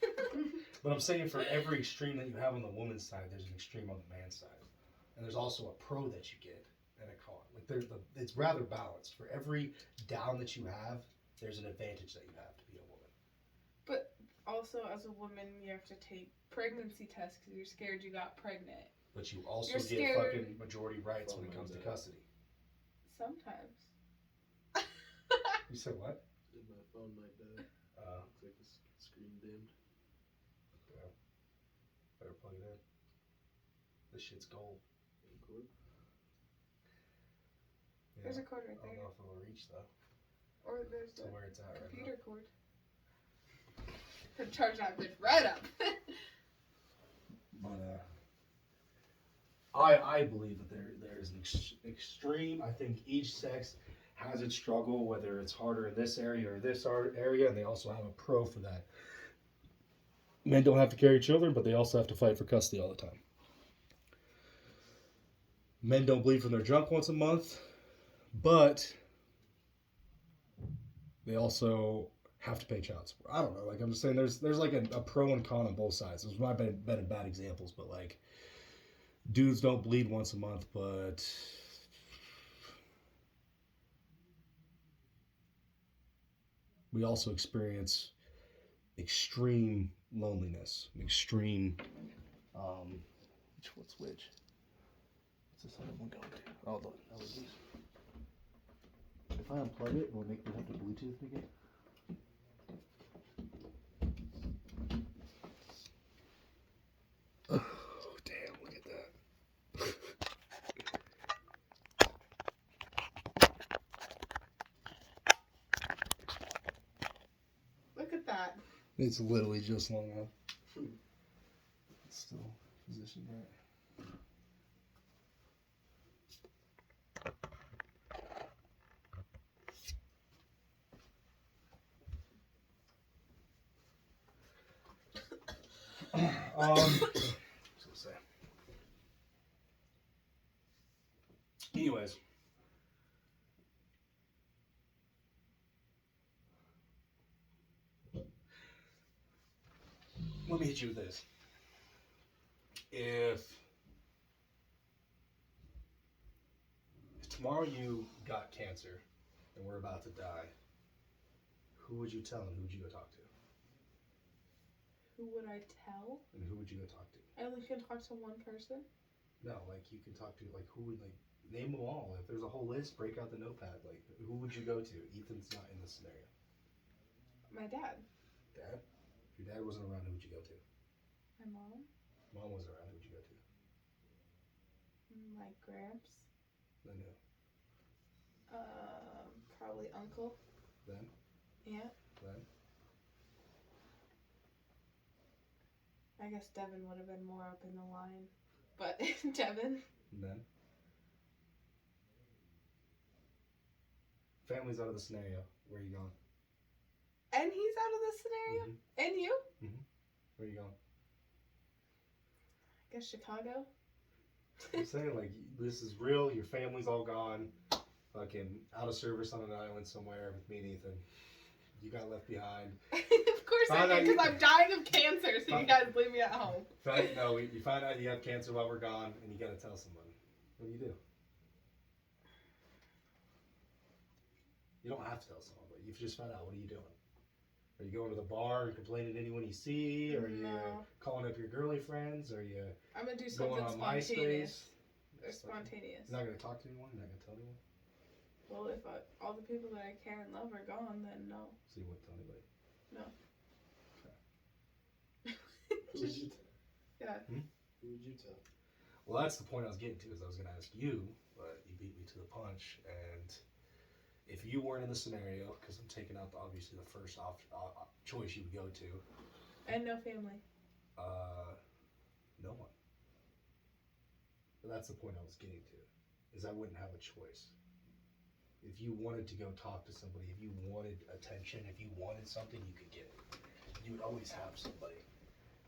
B: But I'm saying for every extreme that you have on the woman's side, there's an extreme on the man's side. And there's also a pro that you get and a con. It's rather balanced. For every down that you have, there's an advantage that you have to be a woman.
C: Also, as a woman, you have to take pregnancy tests because you're scared you got pregnant.
B: But you also
C: You're
B: get
C: scared.
B: fucking majority rights when it comes to custody.
C: Sometimes.
B: You said what?
A: My phone might die. Looks like the screen dimmed.
B: Better plug it in. This shit's gold.
A: Cord.
B: Yeah.
C: There's a cord
B: I
C: right
B: don't
C: there.
B: know if it'll reach though
C: Or there's
B: to
C: the
B: where it's at right now.
C: computer cord. Charge that bitch right up.
B: But I believe that there is an extreme. I think each sex has its struggle, whether it's harder in this area or this area, and they also have a pro for that. Men don't have to carry children, but they also have to fight for custody all the time. Men don't bleed from their junk once a month, but they also have to pay child support. I don't know. Like I'm just saying, there's like a pro and con on both sides. Those might have been bad examples, but like dudes don't bleed once a month, but we also experience extreme loneliness, extreme. What's which? What's this other one going to? Oh, the LEDs. If I unplug it, will it make me have to Bluetooth again? Oh, damn, look at that.
C: Look at that.
B: It's literally just long enough. It's still positioned right. So say. Anyways. Let me hit you with this. If tomorrow you got cancer and we're about to die, who would you tell and who would you go talk to?
C: Who would I tell?
B: And who would you go talk to?
C: I only can talk to one person.
B: No, like you can talk to, like, who would, like, name them all. If there's a whole list, break out the notepad. Like, who would you go to? Ethan's not in this scenario.
C: My dad.
B: Dad? If your dad wasn't around, who would you go to?
C: My mom.
B: Mom wasn't around, who would you go to?
C: My gramps.
B: Then who?
C: Probably uncle.
B: Then?
C: Aunt.
B: Then?
C: I guess Devin would have been more up in the line. But Devin.
B: And then? Family's out of the scenario. Where are you going?
C: And he's out of this scenario?
B: Mm-hmm.
C: And you?
B: Mm-hmm. Where are you going?
C: I guess Chicago.
B: I'm saying, like, this is real. Your family's all gone. Fucking out of service on an island somewhere with me and Ethan. You got left behind.
C: Of course I did, because I'm dying of cancer, so you guys leave me at home.
B: You find out you have cancer while we're gone, and you gotta tell somebody. What do you do? You don't have to tell someone, but you've just found out. What are you doing? Are you going to the bar and complaining to anyone you see? Or are you calling up your girly friends? Or are you
C: I'm going to do
B: going
C: something
B: on
C: spontaneous.
B: MySpace?
C: Or spontaneous.
B: You're not going to talk to anyone? You're not going to tell anyone?
C: Well, if all the people that I care and love are gone, then no.
B: So you wouldn't tell anybody?
C: No.
A: Who would you tell?
C: Yeah.
A: Who would you tell?
B: Well, that's the point I was getting to, is I was going to ask you, but you beat me to the punch. And if you weren't in the scenario, because I'm taking out obviously the first choice you would go to.
C: And no family.
B: No one. But that's the point I was getting to, is I wouldn't have a choice. If you wanted to go talk to somebody, if you wanted attention, if you wanted something, you could get it. You would always have somebody.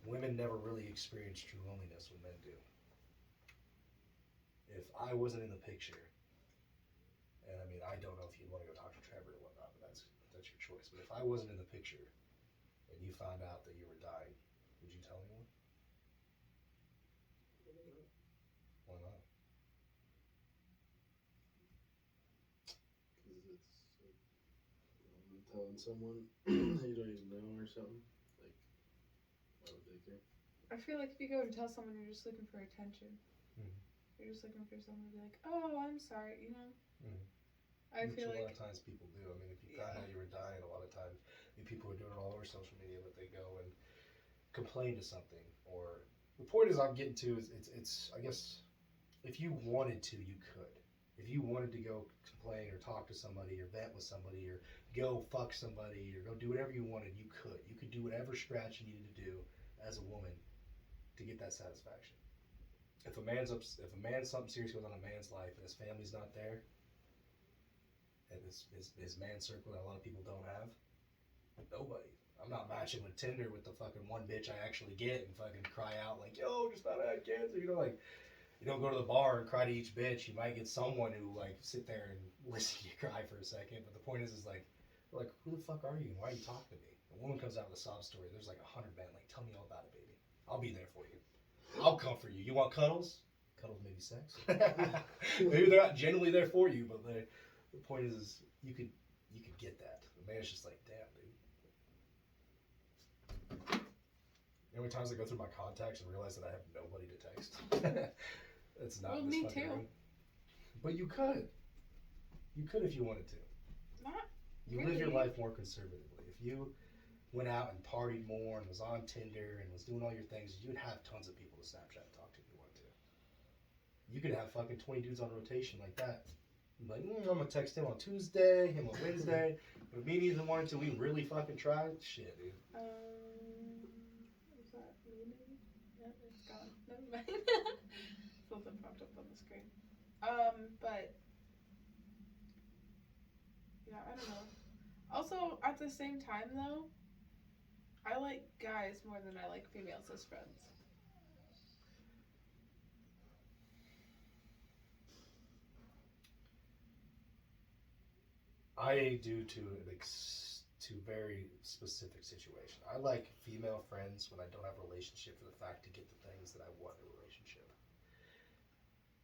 B: Women never really experience true loneliness when men do. If I wasn't in the picture, and I mean, I don't know if you'd want to go talk to Trevor or whatnot, but that's your choice. But if I wasn't in the picture, and you found out that you were dying, would you tell anyone? Why not?
A: Because it's like, telling someone you don't even know or something. Like, why would they care?
C: I feel like if you go to tell someone, you're just looking for attention.
B: Mm-hmm.
C: You're just looking for someone to be like, oh, I'm sorry, you know?
B: Mm-hmm.
C: I feel
B: a
C: like...
B: lot of times people do. I mean, if you found out you were dying, a lot of times people are doing it all over social media, but they go and complain to something. Or the point is I'm getting to is it's I guess if you wanted to, you could. If you wanted to go complain or talk to somebody or vent with somebody or go fuck somebody or go do whatever you wanted, you could. You could do whatever scratch you needed to do as a woman to get that satisfaction. If something serious goes on in a man's life and his family's not there, and his man circle that a lot of people don't have, nobody. I'm not matching with Tinder with the fucking one bitch I actually get and fucking cry out like, yo, just thought I had cancer. You know, like, you don't go to the bar and cry to each bitch. You might get someone who like sit there and listen to you cry for a second. But the point is like, who the fuck are you? Why are you talking to me? A woman comes out with a sob story. There's like 100 men. Like, tell me all about it, baby. I'll be there for you. I'll comfort you. You want cuddles? cuddles, maybe sex. Maybe they're not genuinely there for you, but the point is you could get that. The man's just like, damn, dude. You know how many times I go through my contacts and realize that I have nobody to text? It's not.
C: Well,
B: this
C: me
B: fucking
C: too.
B: room. But you could. You could if you wanted to.
C: Not
B: You live your
C: really.
B: life more conservatively. If you went out and partied more and was on Tinder and was doing all your things, you'd have tons of people to Snapchat and talk to if you wanted to. You could have fucking 20 dudes on rotation like that. You'd be like, I'm gonna text him on Tuesday, him on Wednesday. But me neither one until we really fucking tried. Shit, dude.
C: Is that muted? Yep, it's gone. Never mind. Something popped up on the screen. But yeah, I don't know. Also, at the same time though, I like guys more than I like females as friends.
B: I do to very specific situation. I like female friends when I don't have a relationship for the fact to get the things that I want in a relationship.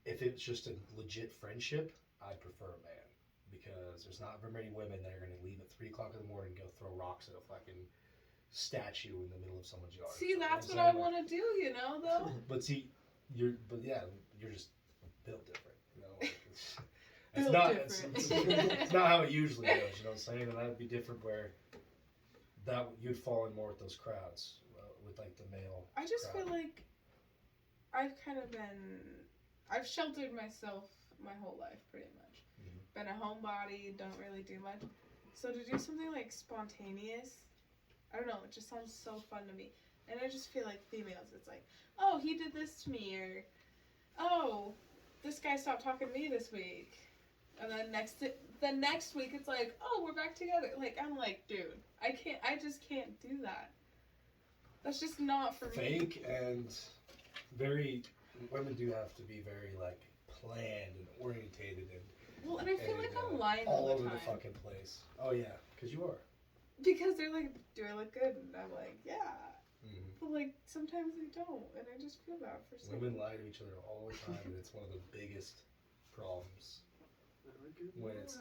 B: If it's just a legit friendship, I prefer a man because there's not very many women that are going to leave at 3 o'clock in the morning and go throw rocks at a fucking statue in the middle of someo's yard.
C: See, that's what
B: I'm
C: I
B: saying?
C: want to do, you know, though.
B: But see, you're just built different, you know. Like
C: Built different.
B: It's not how it usually goes, you know what I'm saying? And that'd be different where that you'd fall in more with those crowds, with like the male.
C: I just
B: crowd.
C: feel like I've sheltered myself my whole life, pretty much.
B: Mhm.
C: Been a homebody, don't really do much. So to do something like spontaneous, I don't know, it just sounds so fun to me. And I just feel like females, it's like, oh, he did this to me, or, oh, this guy stopped talking to me this week. And then the next week, it's like, oh, we're back together. Like, I'm like, dude, I just can't do that. That's just not for me.
B: Fake and women do have to be very like planned and orientated and
C: Well, and I feel like I'm lying
B: all
C: all
B: over
C: the
B: the
C: time.
B: fucking place. Oh yeah, because you are.
C: Because they're like, do I look good? And I'm like, yeah.
B: Mm-hmm.
C: But like, sometimes they don't. And I just feel bad for some.
B: Women lie to each other all the time, and it's one of the biggest problems. When it's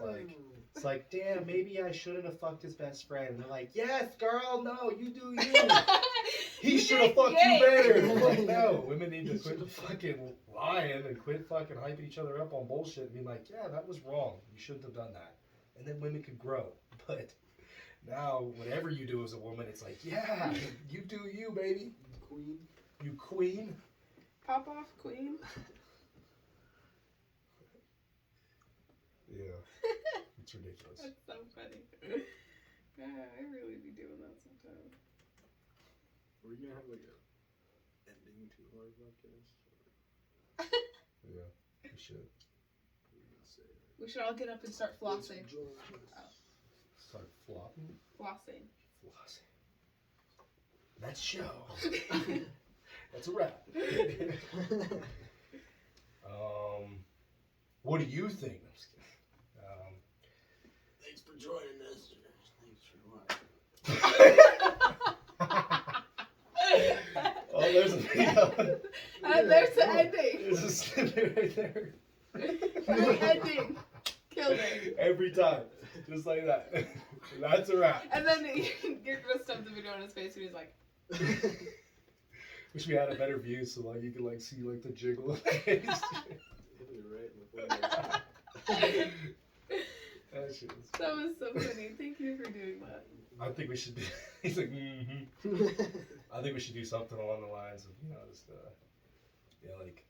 B: like, damn, maybe I shouldn't have fucked his best friend. And they're like, yes, girl, no, you do you. He should have fucked you better. I'm like, no, women need to quit fucking lying and quit fucking hyping each other up on bullshit and be like, yeah, that was wrong. You shouldn't have done that. And then women could grow. But now, whatever you do as a woman, it's like, yeah, you do you, baby.
A: Queen.
B: You queen.
C: Pop off, queen.
B: Yeah, it's ridiculous.
C: That's so funny. Yeah, I really be doing that sometimes.
A: Are we gonna have like a ending to our podcast?
B: Yeah, we should.
A: What are we gonna say?
C: We should all get up and start flossing.
B: Start flopping.
C: Flossing.
B: Flossing. That's show. That's a wrap. What do you think? I'm just kidding.
A: Thanks for joining us. Thanks for watching.
B: Oh, there's a video.
C: And there's the ending.
B: There's a snippet right there.
C: Great ending. Killed it.
B: Every time. Just like that. That's a wrap.
C: And then you're gonna stuff the video on his face and he's like,
B: Wish we had a better view so like you could like see like the jiggle of the face.
A: Hit me right in the forehead.
B: That shit is.
C: that was so funny. Thank you for doing that.
B: I think we should do. He's like, I think we should do something along the lines of, you know, just like,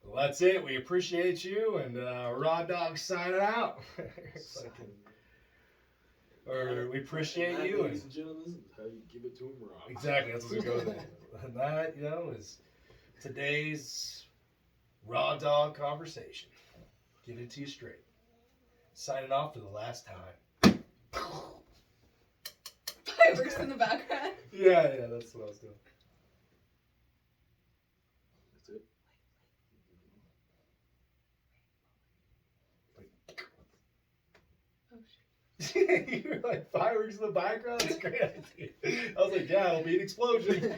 B: well, that's it. We appreciate you, and Raw Dog signing out. It's like, or we appreciate you,
A: Ladies
B: and
A: and gentlemen, this is how you give it to him raw.
B: exactly that's what we go with. And that, you know, is today's Raw Dog conversation. Give it to you straight. Signing off for the last time.
C: Fireworks in the background.
B: Yeah, that's what I was doing.
A: That's it.
C: Oh shit.
B: You were like, fireworks in the background? That's a great idea. I was like, yeah, it'll be an explosion.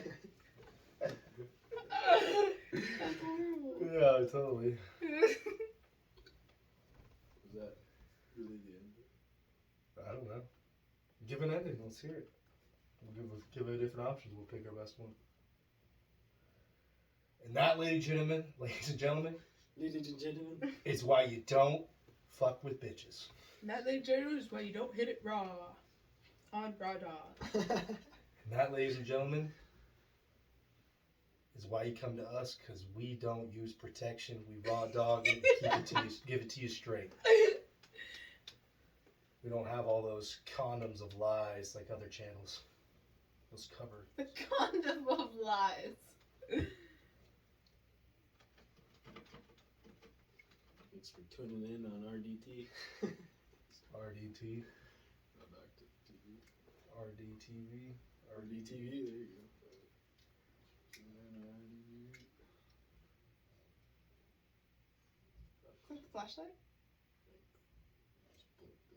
C: That's horrible.
B: Yeah, totally.
A: Was that really the end?
B: I don't know. Give an ending. Let's hear it. We'll give it different options. We'll pick our best one. And that, ladies and gentlemen,
A: Ladies and gentlemen.
B: is why you don't fuck with bitches.
C: That, ladies and gentlemen, is why you don't hit it raw. On Raw Dog.
B: And that, ladies and gentlemen, is why you come to us, because we don't use protection. We raw dog it and give it to you straight. We don't have all those condoms of lies like other channels. Those cover.
C: The condom of lies.
A: Thanks for tuning in on RDT.
B: RDT.
A: Go back to TV.
B: RDTV.
A: RDTV, there you go. Tune in on RDTV.
C: Click the flashlight.
A: Just blink the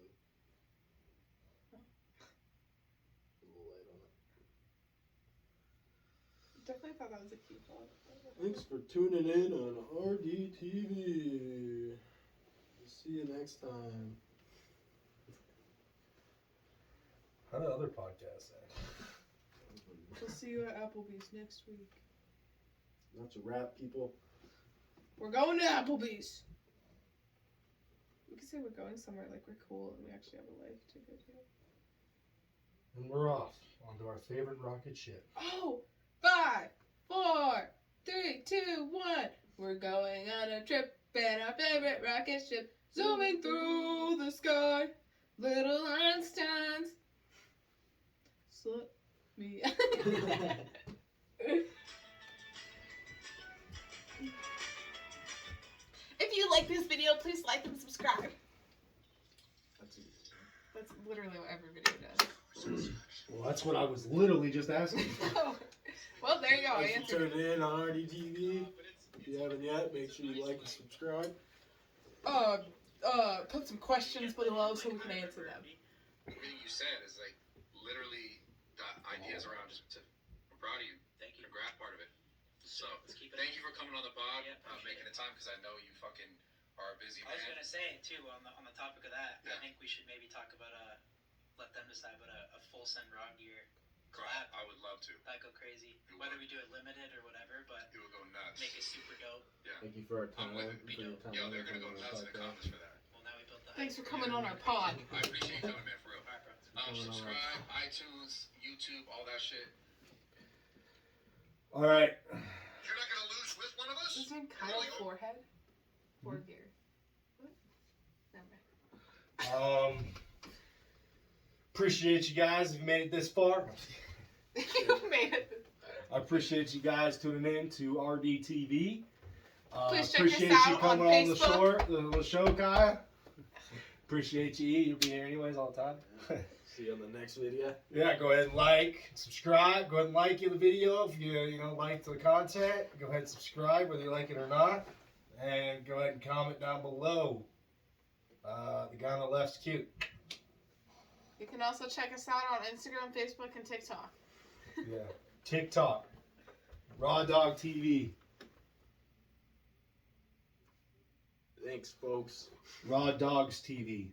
A: little light on it.
C: Definitely thought that was a cute dog.
A: Thanks for tuning in on RDTV. We'll see you next time.
B: How do other podcasts act?
C: We'll see you at Applebee's next week.
A: That's a wrap, people.
C: We're going to Applebee's. We could say we're going somewhere like we're cool and we actually have a life to go to.
B: And we're off onto our favorite rocket ship.
C: Oh, 5, 4, 3, 2, 1. We're going on a trip in our favorite rocket ship, zooming through the sky. Little Einsteins. Slut me. If you like this video, please like and subscribe.
A: That's it.
C: That's literally what every video does.
B: Well, that's what I was literally just asking.
C: Oh, well, there you go. I
A: Thanks for
C: answered.
A: tuning in on RDTV. If you haven't yet, make sure you like and subscribe.
C: Put some questions below so we can answer them.
D: Everything you said is like literally the ideas around just I'm proud of you.
E: Thank you.
D: The graph part of it. So
E: Let's keep it
D: thank
E: up.
D: you for coming on the pod,
E: Yeah, appreciate
D: making
E: it.
D: the time because I know you fucking are a busy
E: I was
D: man.
E: gonna say too on the topic of that.
D: Yeah.
E: I think we should maybe talk about let them decide, but a full send raw gear
D: Bro,
E: collab.
D: I would love to.
E: That'd go crazy.
D: It
E: Whether
D: would.
E: we do it limited or whatever, but
D: It would go nuts.
E: make it super dope.
A: Thank you for our
D: I'm
A: time.
D: with it.
A: For your time.
D: Yo, they're gonna go
A: on the
D: nuts in the
A: podcast.
D: comments for that.
E: Well, now we built the.
C: Thanks for
E: hype.
C: coming on our pod.
D: I appreciate you coming, man, for real.
E: Alright, bro.
D: Subscribe, iTunes, YouTube, all that shit.
B: All right.
D: You're not gonna lose with one of us.
C: Is his name Kyle Forehead? Four gear. What? Never mind.
B: Appreciate you guys if you made it this far.
C: You made it.
B: I appreciate you guys tuning in to RDTV.
C: Please check
B: appreciate
C: us
B: you
C: out
B: coming
C: on
B: on the
C: Facebook.
B: the show, Kaya. Appreciate you. You'll be here anyways all the time.
A: See you on the next video.
B: Yeah, go ahead and like, subscribe. Go ahead and like the video if you like the content. Go ahead and subscribe whether you like it or not, and go ahead and comment down below. The guy on the left's cute.
C: You can also check us out on Instagram, Facebook, and TikTok.
B: Yeah, TikTok, Raw Dog TV,
A: Thanks, folks.
B: Raw Dogs TV.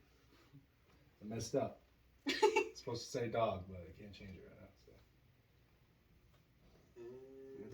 B: I messed up. It's supposed to say dog, but I can't change it right now. So.
A: And